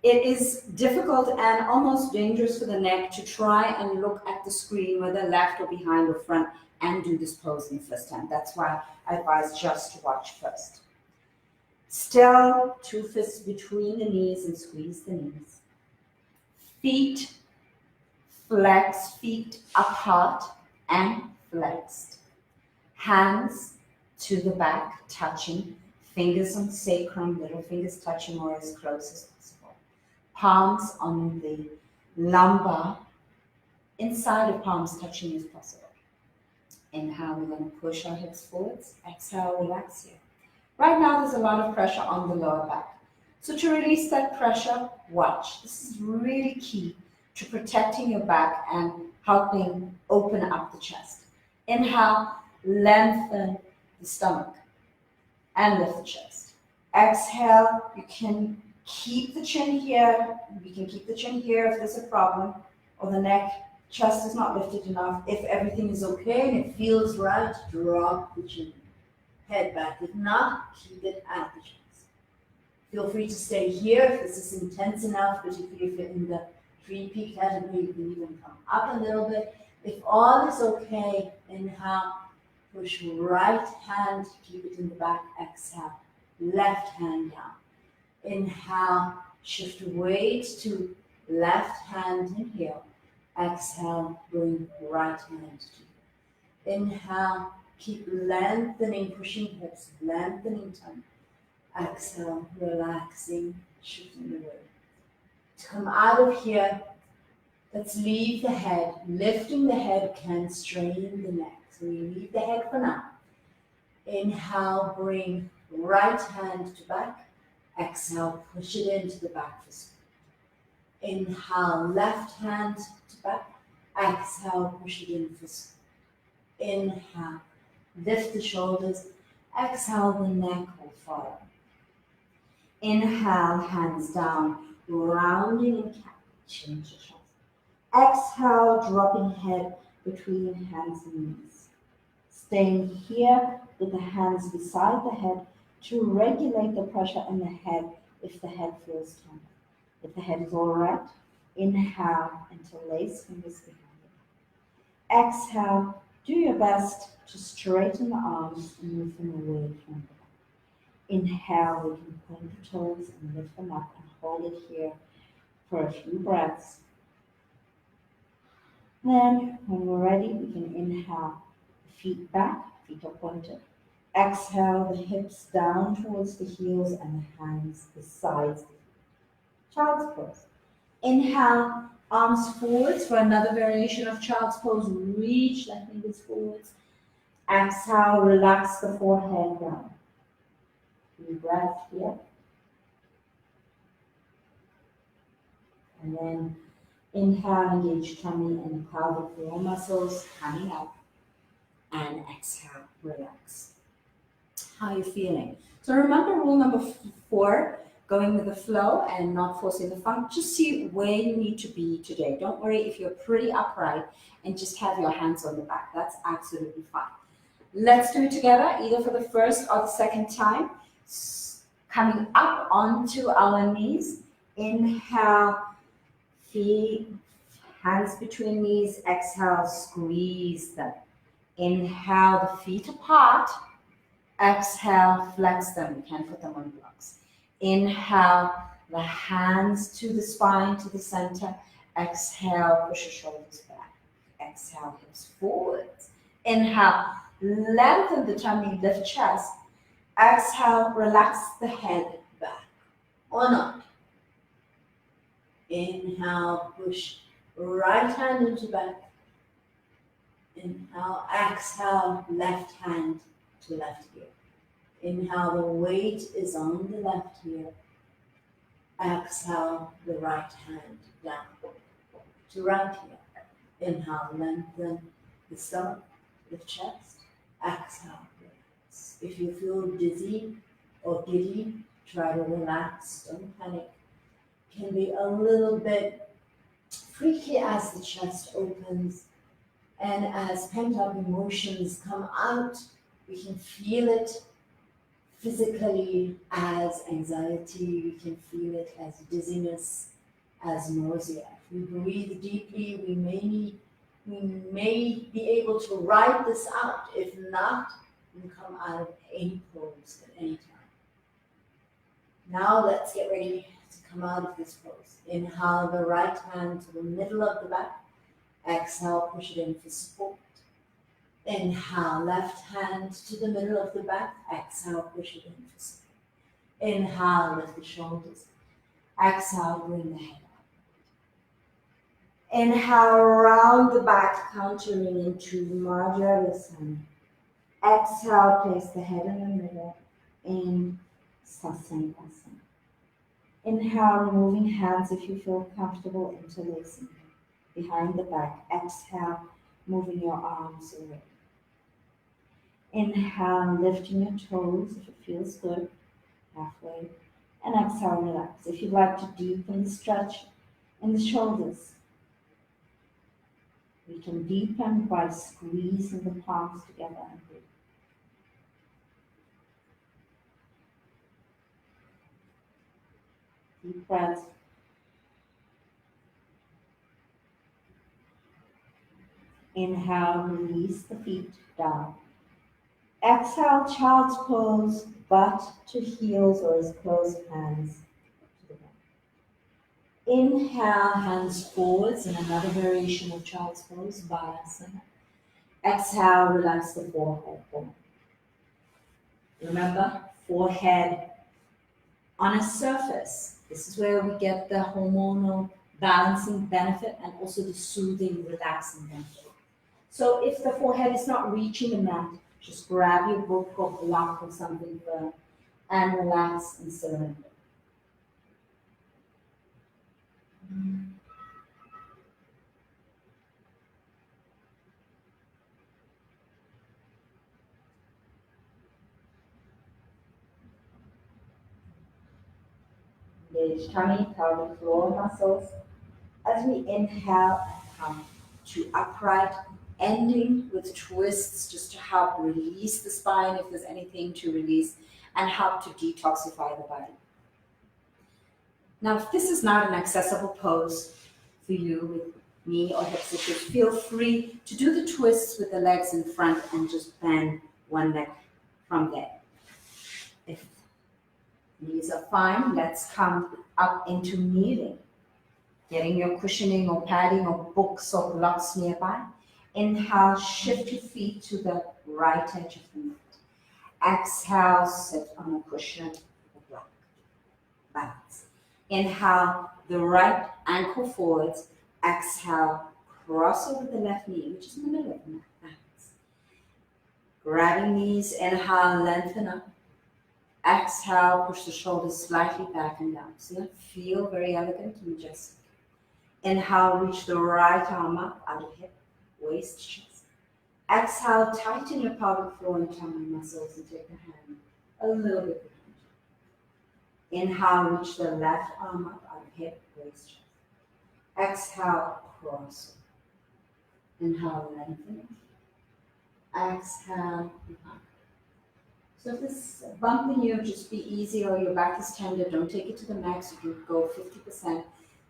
It is difficult and almost dangerous for the neck to try and look at the screen, whether left or behind or front, and do this pose in the first time. That's why I advise just to watch first. Still, 2 fists between the knees and squeeze the knees. Feet flex, feet apart and flexed. Hands to the back, touching. Fingers on sacrum, little fingers touching or as close as possible. Palms on the lumbar, inside of palms touching if possible. Inhale, we're going to push our hips forwards. Exhale, relax here. Right now, there's a lot of pressure on the lower back. So to release that pressure, watch. This is really key to protecting your back and helping open up the chest. Inhale, lengthen the stomach and lift the chest. Exhale, you can keep the chin here. You can keep the chin here if there's a problem, or the neck, chest is not lifted enough. If everything is okay and it feels right, drop the chin. Head back. If not, keep it at the chest. Feel free to stay here if this is intense enough, particularly if you're in the 3P category, you can even come up a little bit. If all is okay, inhale, push right hand, keep it in the back, exhale, left hand down. Inhale, shift weight to left hand and heel. Exhale, bring right hand to you. Inhale, keep lengthening, pushing hips, lengthening tongue. Exhale, relaxing, shifting the weight. To come out of here, let's leave the head. Lifting the head can strain the neck. So we leave the head for now. Inhale, bring right hand to back. Exhale, push it into the back for support. Inhale, left hand to back. Exhale, push it in for support. Inhale, lift the shoulders. Exhale, the neck will follow. Inhale, hands down, rounding and catching the chest. Exhale, dropping head between hands and knees. Staying here with the hands beside the head to regulate the pressure in the head if the head feels tense. If the head is all right, inhale interlace fingers behind it. Exhale, do your best to straighten the arms and move them away from the back. Inhale, we can point the toes and lift them up and hold it here for a few breaths. Then, when we're ready, we can inhale, the feet back, feet are pointed. Exhale, the hips down towards the heels and the hands besides the feet. Child's pose. Inhale, arms forwards for another variation of child's pose. Reach the fingers forwards. Exhale, relax the forehead down. Deep breath here. And then inhale, engage tummy and pelvic floor muscles coming up. And exhale, relax. How are you feeling? So remember rule number 4, going with the flow and not forcing the funk. Just see where you need to be today. Don't worry if you're pretty upright and just have your hands on the back. That's absolutely fine. Let's do it together, either for the first or the second time. Coming up onto our knees. Inhale, feet, hands between knees. Exhale, squeeze them. Inhale, the feet apart. Exhale, flex them. You can put them on blocks. Inhale, the hands to the spine, to the center. Exhale, push your shoulders back. Exhale, hips forwards. Inhale, lengthen the tummy, lift chest. Exhale, relax the head back or not. Inhale, push right hand into back. Inhale, exhale, left hand to left ear. Inhale, the weight is on the left ear. Exhale, the right hand down to right ear. Inhale, lengthen the stomach, the chest. Exhale, relax. If you feel dizzy or giddy, try to relax, don't panic. It can be a little bit freaky as the chest opens and as pent-up emotions come out. We can feel it physically as anxiety, we can feel it as dizziness, as nausea. If we breathe deeply, we may be able to ride this out. If not, we can come out of any pose at any time. Now let's get ready to come out of this pose. Inhale the right hand to the middle of the back. Exhale, push it in for support. Inhale, left hand to the middle of the back. Exhale, push it in for support. Inhale, lift the shoulders. Exhale, bring the head up. Inhale, round the back, countering into Majorasana. Exhale, place the head in the middle in Sasanasana. Inhale, moving hands if you feel comfortable, interlacing behind the back. Exhale, moving your arms away. Inhale, lifting your toes if it feels good, halfway. And exhale, relax. If you'd like to deepen the stretch in the shoulders, we can deepen by squeezing the palms together and breathe. Deep breath. Inhale, release the feet down. Exhale, child's pose, butt to heels or as close hands to the back. Inhale, hands forwards in another variation of child's pose, Balasana. Exhale, relax the forehead forward. Remember, forehead on a surface. This is where we get the hormonal balancing benefit and also the soothing, relaxing benefit. So if the forehead is not reaching the mat, just grab your book or block or something firm and relax and surrender. Engage tummy, pelvic floor muscles. As we inhale and come to upright, ending with twists just to help release the spine if there's anything to release and help to detoxify the body. Now, if this is not an accessible pose for you with knee or hip issues, feel free to do the twists with the legs in front and just bend one leg from there. If knees are fine, let's come up into kneeling. Getting your cushioning or padding or books or blocks nearby. Inhale, shift your feet to the right edge of the mat. Exhale, sit on a cushion or block. Balance. Inhale, the right ankle forwards. Exhale, cross over the left knee, which is in the middle of the mat. Balance. Grabbing knees, inhale, lengthen up. Exhale, push the shoulders slightly back and down. So that feel very elegant and majestic. Inhale, reach the right arm up, out of hip, waist, chest. Exhale, tighten your pelvic floor and tummy muscles and take the hand a little bit behind you. Inhale, reach the left arm up, out of hip, waist, chest. Exhale, cross. Inhale, lengthen. Exhale, up. So if this bumping you, just be easy, or your back is tender, don't take it to the max. You can go 50%.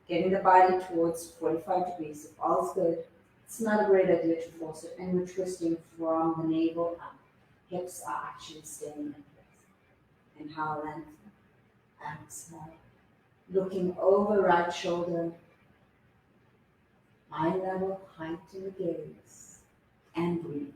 Getting the body towards 45 degrees. If all's good, it's not a great idea to force it. And we're twisting from the navel up. Hips are actually staying in place. Inhale, lengthen. Exhale. Looking over right shoulder. Eye level, height to the gaze. And breathe.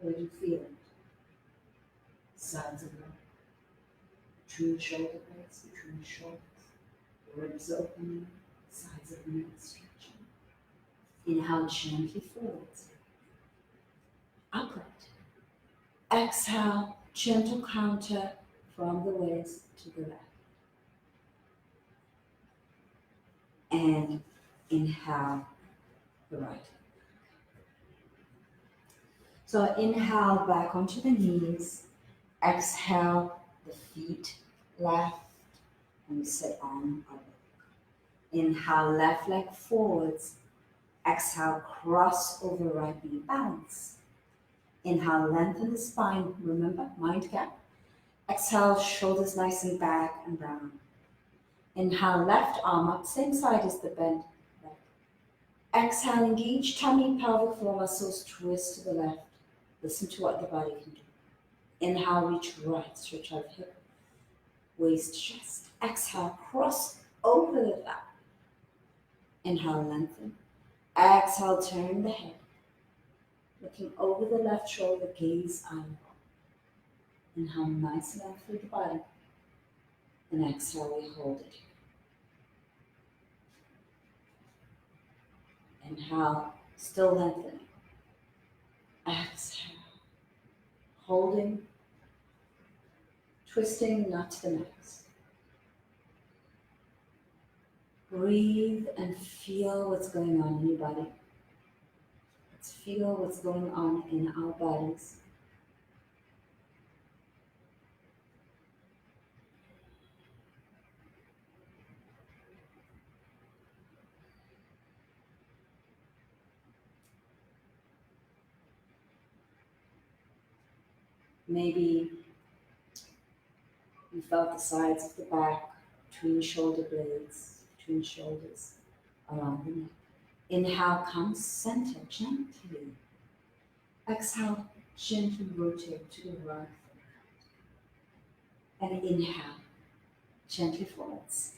Where do you feel it? Sides of the between shoulder blades, between shoulders, ribs opening, sides of the neck stretching. Inhale gently forwards, upright. Exhale, gentle counter from the waist to the left. And inhale the right. So inhale back onto the knees. Exhale the feet left and sit on our back. Inhale left leg forwards. Exhale cross over right knee, balance. Inhale, lengthen the spine. Remember, mind gap. Exhale, shoulders nice and back and round. Inhale, left arm up, same side as the bend. Exhale, engage tummy, pelvic floor muscles, twist to the left. Listen to what the body can do. Inhale, reach right, stretch out hip, waist, chest. Exhale, cross over the lap. Inhale, lengthen. Exhale, turn the head. Looking over the left shoulder, gaze eyeball. Inhale, nice and out through the body. And exhale, we hold it. Inhale, still lengthening. Exhale, holding, twisting, not to the max. Breathe and feel what's going on in your body. Let's feel what's going on in our bodies. Maybe you felt the sides of the back, between shoulder blades, between shoulders, around the neck. Inhale, come center gently. Exhale, gently rotate to the right. And inhale, gently forwards.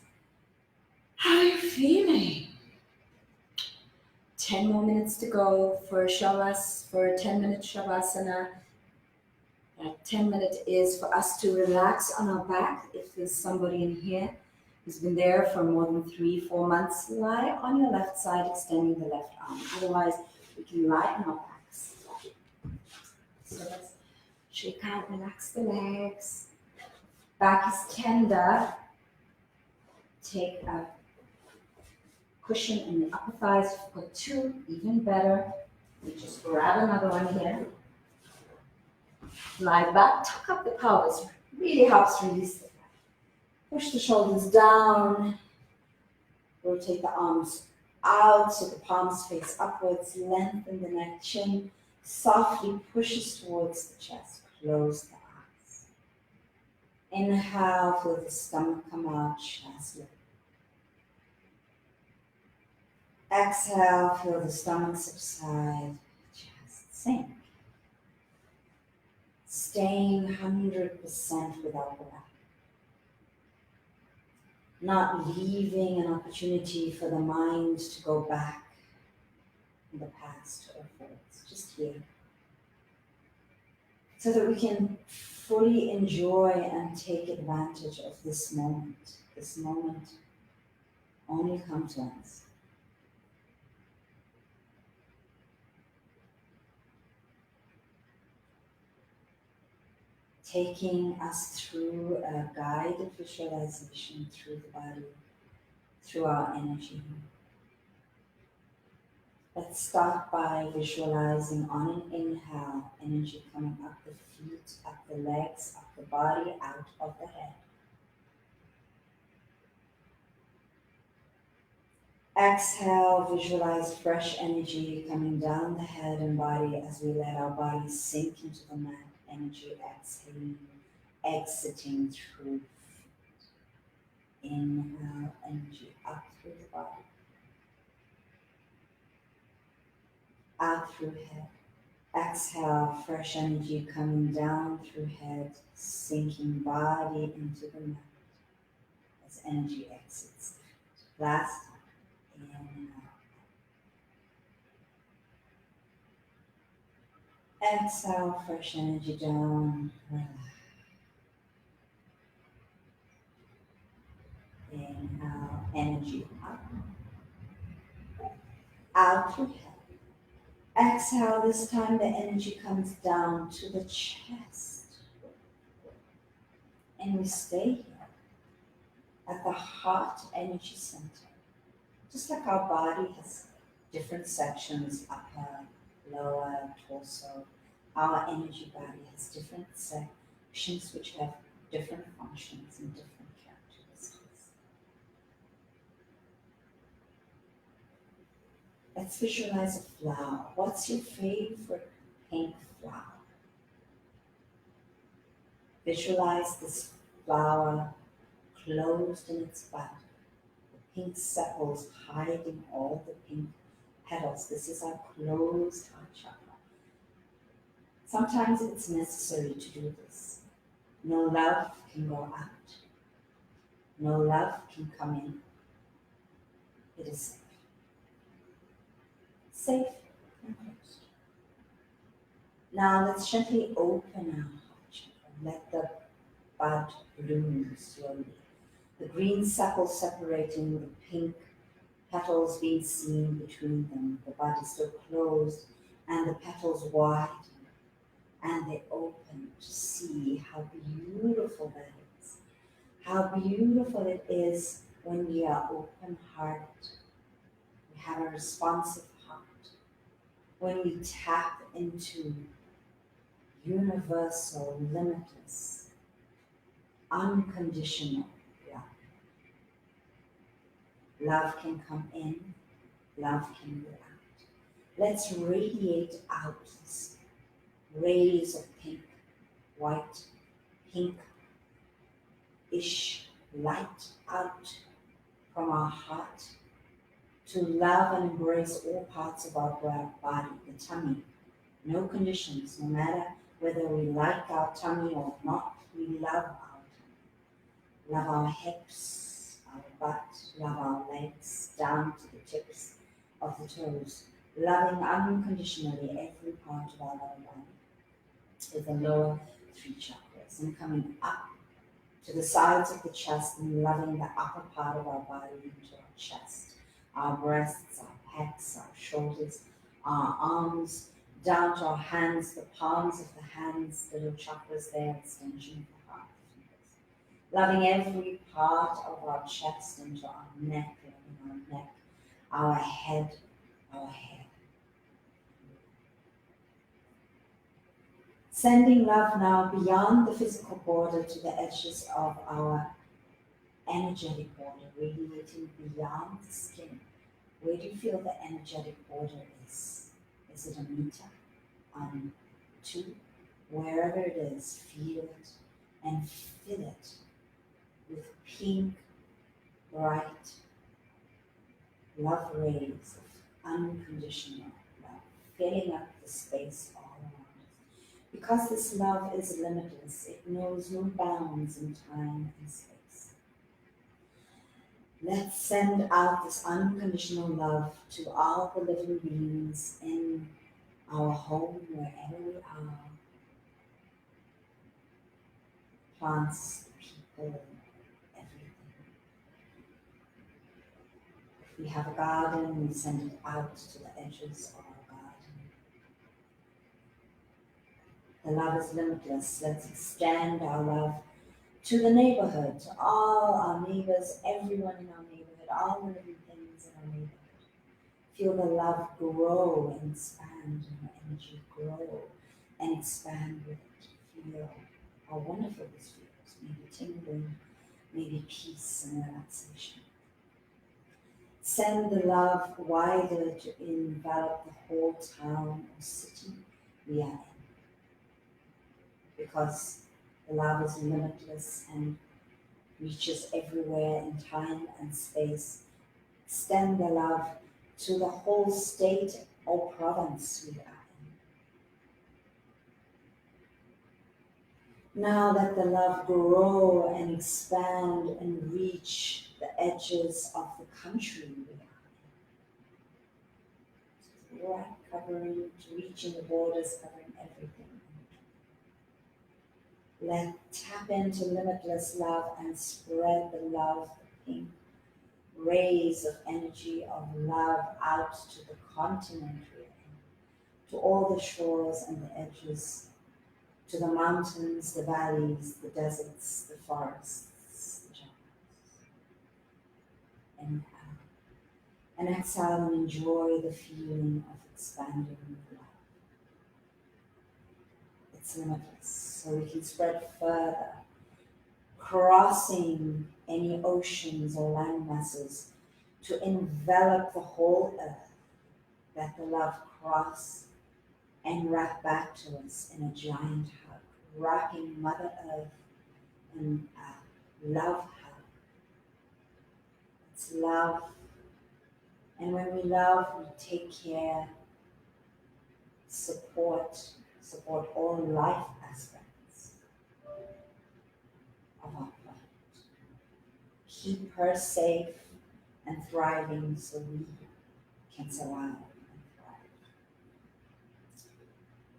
How are you feeling? 10 more minutes to go for a 10-minute Shavasana. That 10-minute is for us to relax on our back. If there's somebody in here who's been there for more than 3-4 months, lie on your left side, extending the left arm. Otherwise, we can lie on our backs. So let's shake out, relax the legs. Back is tender. Take a cushion in the upper thighs for 2, even better. We just grab another one here. Lie back, tuck up the pelvis. Really helps release the fat. Push the shoulders down. Rotate the arms out so the palms face upwards. Lengthen the neck, chin softly pushes towards the chest. Close the eyes. Inhale, feel the stomach come out, chest lift. Exhale, feel the stomach subside, chest sink. Staying 100% without breath. Not leaving an opportunity for the mind to go back in the past or forwards, just here. So that we can fully enjoy and take advantage of this moment. This moment only comes once. Taking us through a guided visualization through the body, through our energy. Let's start by visualizing on an inhale, energy coming up the feet, up the legs, up the body, out of the head. Exhale, visualize fresh energy coming down the head and body as we let our body sink into the mat. Energy exhaling, exiting through feet. Inhale, energy up through the body. Out through head. Exhale, fresh energy coming down through head, sinking body into the mat as energy exits. Last time. Inhale. Exhale, fresh energy down, relax. Inhale, energy up. Out through head. Exhale, this time the energy comes down to the chest. And we stay here at the heart energy center. Just like our body has different sections, upper, lower, torso, our energy body has different sections which have different functions and different characteristics. Let's visualize a flower. What's your favorite pink flower? Visualize this flower closed in its bud, the pink sepals hiding all the pink petals. This is our closed heart chakra. Sometimes it's necessary to do this. No love can go out. No love can come in. It is safe. Safe and closed. Now let's gently open our heart chakra. Let the bud bloom slowly. The green sepals separating, the pink petals being seen between them. The bud is still closed and the petals widen and they open to see how beautiful that is. How beautiful it is when we are open-hearted. We have a responsive heart. When we tap into universal, limitless, unconditional love. Love can come in, love can go out. Let's radiate out this rays of pink, white, pink-ish light out from our heart to love and embrace all parts of our body, the tummy. No conditions, no matter whether we like our tummy or not, we love our tummy. Love our hips, our butt, love our legs, down to the tips of the toes. Loving unconditionally every part of our lower body with the lower three chakras, and coming up to the sides of the chest and loving the upper part of our body into our chest, our breasts, our pecs, our shoulders, our arms, down to our hands, the palms of the hands, the little chakras there, extension of the heart, the fingers. Loving every part of our chest into our neck, loving our neck, our head, our head. Sending love now beyond the physical border to the edges of our energetic border, radiating beyond the skin. Where do you feel the energetic border is? Is it a meter? 2? Wherever it is, feel it and fill it with pink, bright love rays of unconditional love, filling up the space all around us. Because this love is limitless, it knows no bounds in time and space. Let's send out this unconditional love to all the living beings in our home, wherever we are. Plants, people, everything. If we have a garden, we send it out to the edges of our garden. The love is limitless. Let's extend our love to the neighborhood, to all our neighbors, everyone in our neighborhood, all the living things in our neighborhood. Feel the love grow and expand, and the energy grow and expand with it. Feel how wonderful this feels. Maybe tingling, maybe peace and relaxation. Send the love wider to envelop the whole town or city we are in. Because the love is limitless and reaches everywhere in time and space. Extend the love to the whole state or province we are in. Now let the love grow and expand and reach the edges of the country we are in. Right, covering, reaching the borders, covering everything. Let tap into limitless love and spread the love, the pink rays of energy of love out to the continent we're in, to all the shores and the edges, to the mountains, the valleys, the deserts, the forests, the jungles. Inhale. And exhale and enjoy the feeling of expanding love. It's limitless, so we can spread further, crossing any oceans or land masses to envelop the whole earth. Let the love cross and wrap back to us in a giant hug. wrapping Mother Earth in a love hug. It's love. And when we love, we take care, support all life aspects of our planet. Keep her safe and thriving so we can survive and thrive.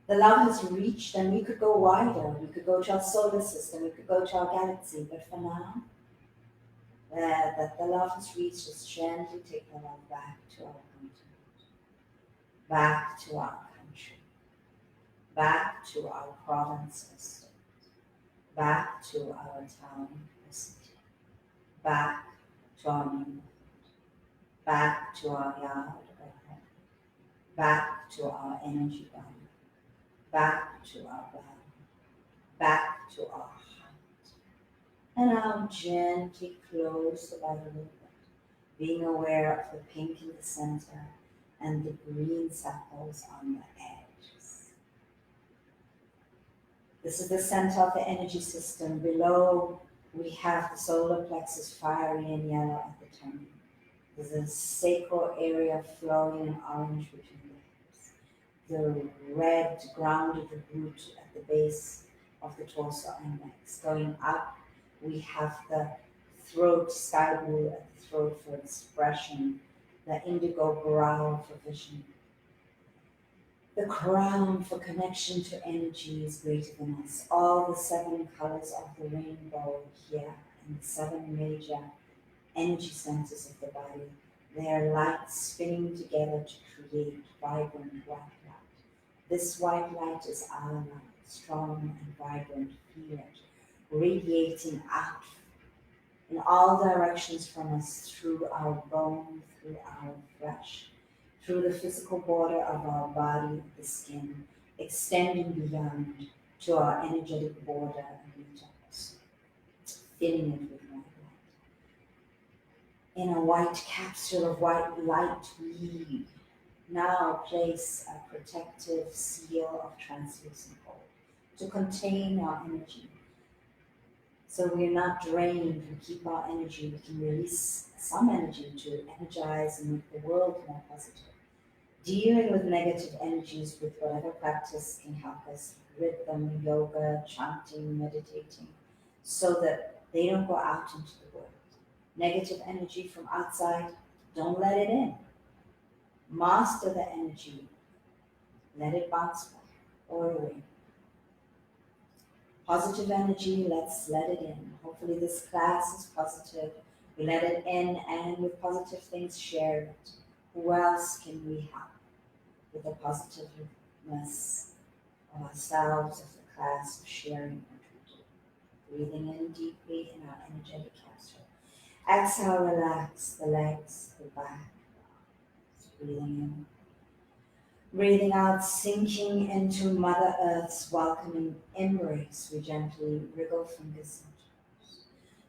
The love has reached, and we could go wider. We could go to our solar system, we could go to our galaxy, but for now, that the love has reached, just gently take the love back to our continent, back to our country, back to our province or state, back to our town or city, back to our neighborhood, back to our yard or home, back to our energy body, back to our body, back to our heart. And now gently close the body a little bit, being aware of the pink in the center and the green circles on the edges. This is the center of the energy system. Below, we have the solar plexus, fiery and yellow at the tongue. There's a sacral area flowing in orange between the hips. The red grounded root at the base of the torso and legs. Going up, we have the throat, sky blue at the throat for expression, the indigo brow for vision. The crown for connection to energy is greater than us. All the 7 colors of the rainbow here, and the 7 major energy centers of the body. They are lights spinning together to create vibrant white light. This white light is our light, strong and vibrant, feel it, radiating out in all directions from us, through our bone, through our flesh, through the physical border of our body, the skin, extending beyond to our energetic border and us, filling it with white light. In a white capsule of white light, we now place a protective seal of translucent gold to contain our energy. So we're not drained, we keep our energy, we can release some energy to energize and make the world more positive. Dealing with negative energies with whatever practice can help us, rhythm, yoga, chanting, meditating, so that they don't go out into the world. Negative energy from outside, don't let it in. Master the energy, let it bounce back or away. Positive energy, let's let it in. Hopefully this class is positive. We let it in, and with positive things, share it. Who else can we help with the positiveness of ourselves, of the class, of sharing what we do? Breathing in deeply in our energetic capsule. Exhale, relax the legs, the back, the arms. Breathing in. Breathing out, sinking into Mother Earth's welcoming embrace. We gently wriggle fingers and toes.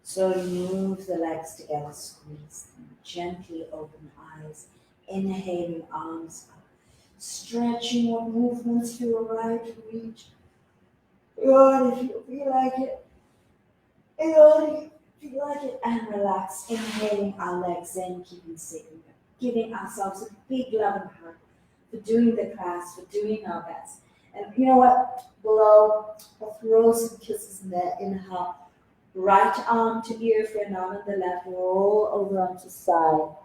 Slowly move the legs together, squeeze them. Gently open eyes, inhaling arms up. Stretching what movements feel right to reach. Yawn if you feel like it. Yawn if you feel like it. And relax, inhaling our legs in, keeping safe. Giving ourselves a big loving hug. For doing the class, for doing our best. And you know what? Below, I'll throw some kisses in there. Inhale. Right arm to the earth, and arm on the left. Roll over onto side.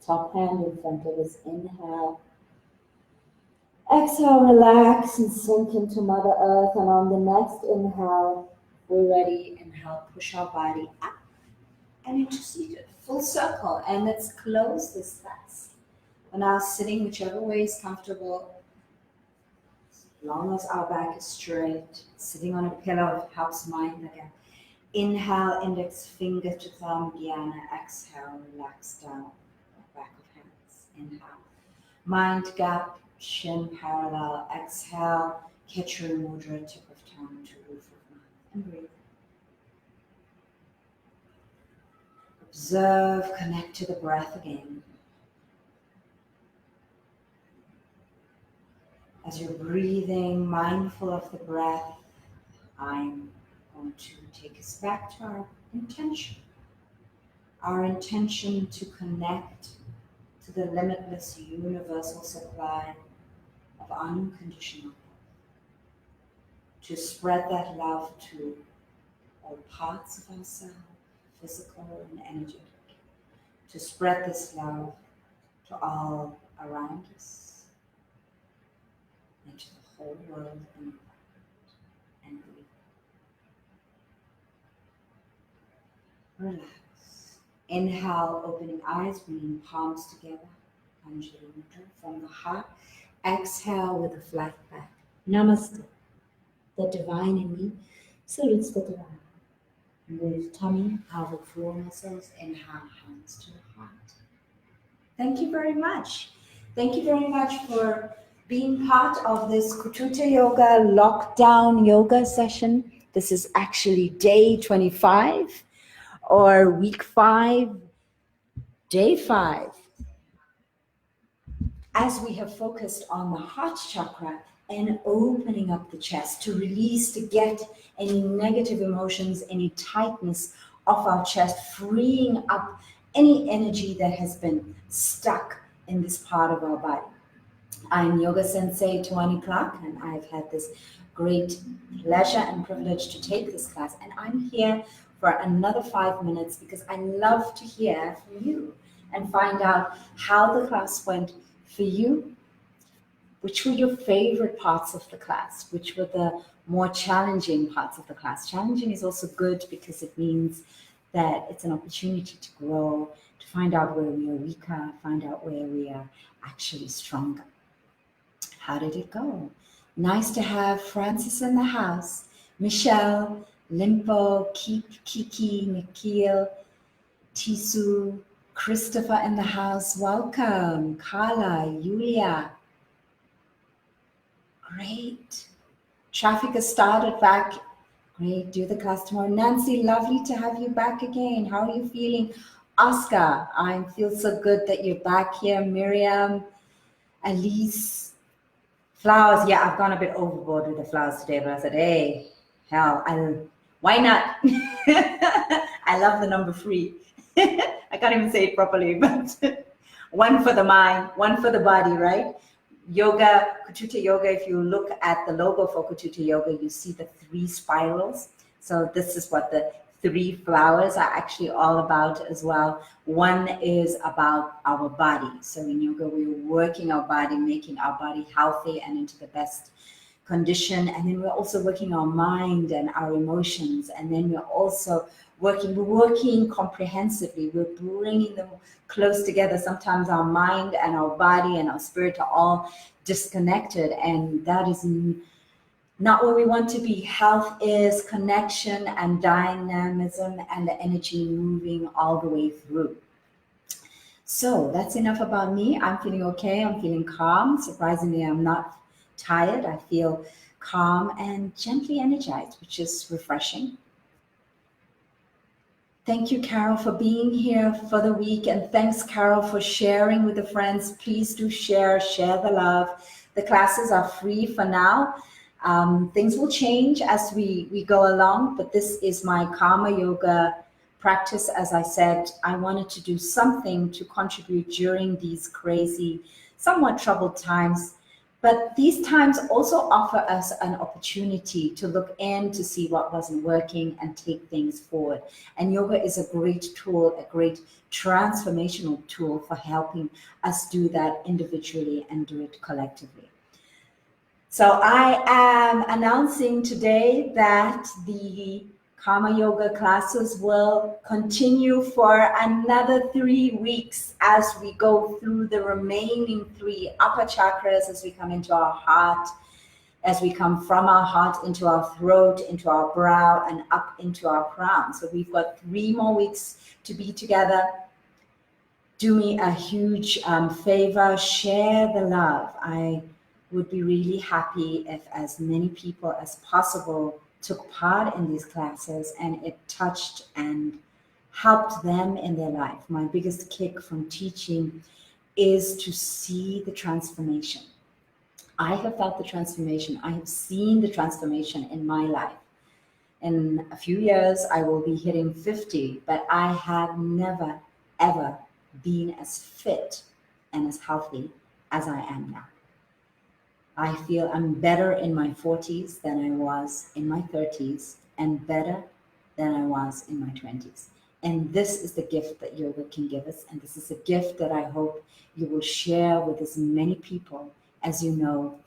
Top hand in front of us. Inhale. Exhale, relax and sink into Mother Earth. And on the next inhale, we're ready. Inhale, push our body up and into seated. Full circle. And let's close this class. We're now sitting whichever way is comfortable, as long as our back is straight. Sitting on a pillow helps mind again. Inhale, index finger to thumb, dhyana. Exhale, relax down, back of hands. Inhale. Mind gap, chin parallel. Exhale, Khechari mudra, tip of tongue to roof of mouth. And breathe. Observe, connect to the breath again. As you're breathing, mindful of the breath, I'm going to take us back to our intention to connect to the limitless universal supply of unconditional love, to spread that love to all parts of ourselves, physical and energetic, to spread this love to all around us and to the whole world and breathe. Relax. Inhale, opening eyes, bringing palms together. Anjali Mudra from the heart. Exhale with a flat back. Namaste. The divine in me salutes the divine. Move tummy, pelvic floor muscles. Inhale, hands to the heart. Thank you very much. Thank you very much for being part of this Kututa Yoga lockdown yoga session. This is actually day 25 or week 5, day 5. As we have focused on the heart chakra and opening up the chest to release, to get any negative emotions, any tightness off our chest, freeing up any energy that has been stuck in this part of our body. I'm Yoga Sensei Tuani Clark, and I've had this great pleasure and privilege to take this class. And I'm here for another 5 minutes because I love to hear from you and find out how the class went for you. Which were your favorite parts of the class? Which were the more challenging parts of the class? Challenging is also good because it means that it's an opportunity to grow, to find out where we are weaker, find out where we are actually stronger. How did it go? Nice to have Francis in the house, Michelle, Limpo, Kiki, Nikhil, Tisu, Christopher in the house. Welcome. Carla, Yulia. Great. Traffic has started back. Great. Do the class tomorrow. Nancy, lovely to have you back again. How are you feeling? Oscar, I feel so good that you're back here. Miriam, Elise, flowers. Yeah, I've gone a bit overboard with the flowers today, but I said, hey, hell, why not? I love the number 3. I can't even say it properly, but one for the mind, one for the body, right? Yoga, Kututa Yoga, if you look at the logo for Kututa Yoga, you see the 3 spirals. So this is what the 3 flowers are actually all about as well. One is about our body. So in yoga, we're working our body, making our body healthy and into the best condition. And then we're also working our mind and our emotions. And then we're also working comprehensively. We're bringing them close together. Sometimes our mind and our body and our spirit are all disconnected, and that is not where we want to be. Health is connection and dynamism and the energy moving all the way through. So that's enough about me. I'm feeling okay. I'm feeling calm. Surprisingly, I'm not tired. I feel calm and gently energized, which is refreshing. Thank you, Carol, for being here for the week. And thanks, Carol, for sharing with the friends. Please do share the love. The classes are free for now. Things will change as we go along, but this is my karma yoga practice. As I said, I wanted to do something to contribute during these crazy, somewhat troubled times. But these times also offer us an opportunity to look in, to see what wasn't working and take things forward. And yoga is a great tool, a great transformational tool for helping us do that individually and do it collectively. So I am announcing today that the Karma Yoga classes will continue for another 3 weeks as we go through the remaining 3 upper chakras, as we come into our heart, as we come from our heart into our throat, into our brow, and up into our crown. So we've got 3 more weeks to be together. Do me a huge favor, share the love. I would be really happy if as many people as possible took part in these classes and it touched and helped them in their life. My biggest kick from teaching is to see the transformation. I have felt the transformation. I have seen the transformation in my life. In a few years, I will be hitting 50, but I have never, ever been as fit and as healthy as I am now. I feel I'm better in my 40s than I was in my 30s, and better than I was in my 20s. And this is the gift that yoga can give us. And this is a gift that I hope you will share with as many people as you know.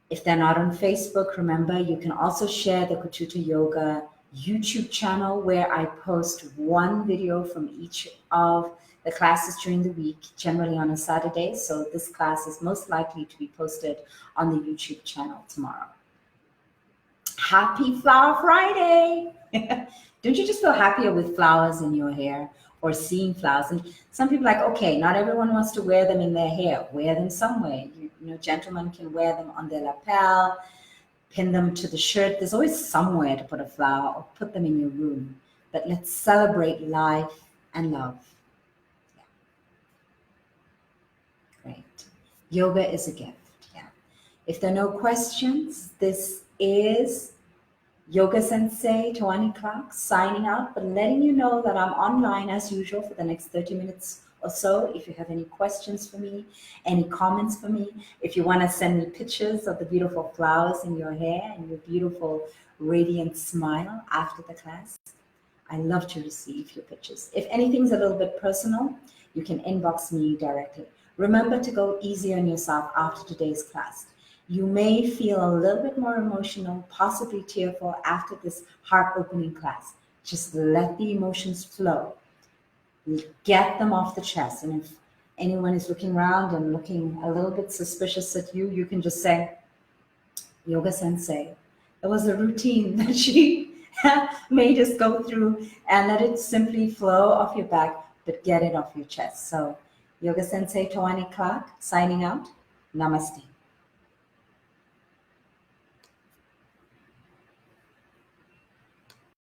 If they're not on Facebook, remember, you can also share the Kututa Yoga YouTube channel, where I post one video from each of the classes during the week, generally on a Saturday. So this class is most likely to be posted on the YouTube channel tomorrow. Happy Flower Friday! Don't you just feel happier with flowers in your hair or seeing flowers? And some people are like, okay, not everyone wants to wear them in their hair. Wear them somewhere. You know, gentlemen can wear them on their lapel, pin them to the shirt. There's always somewhere to put a flower, or put them in your room. But let's celebrate life and love. Yeah. Great. Yoga is a gift. Yeah. If there are no questions, this is Yoga Sensei Tawani Clark signing out, but letting you know that I'm online as usual for the next 30 minutes or so. If you have any questions for me, any comments for me, if you want to send me pictures of the beautiful flowers in your hair and your beautiful radiant smile after the class, I love to receive your pictures. If anything's a little bit personal, you can inbox me directly. Remember to go easy on yourself after today's class. You may feel a little bit more emotional, possibly tearful after this heart-opening class. Just let the emotions flow. Get them off the chest. And if anyone is looking around and looking a little bit suspicious at you, you can just say, Yoga Sensei, it was a routine that she made us go through, and let it simply flow off your back, but get it off your chest. So Yoga Sensei Tawani Clark signing out. Namaste.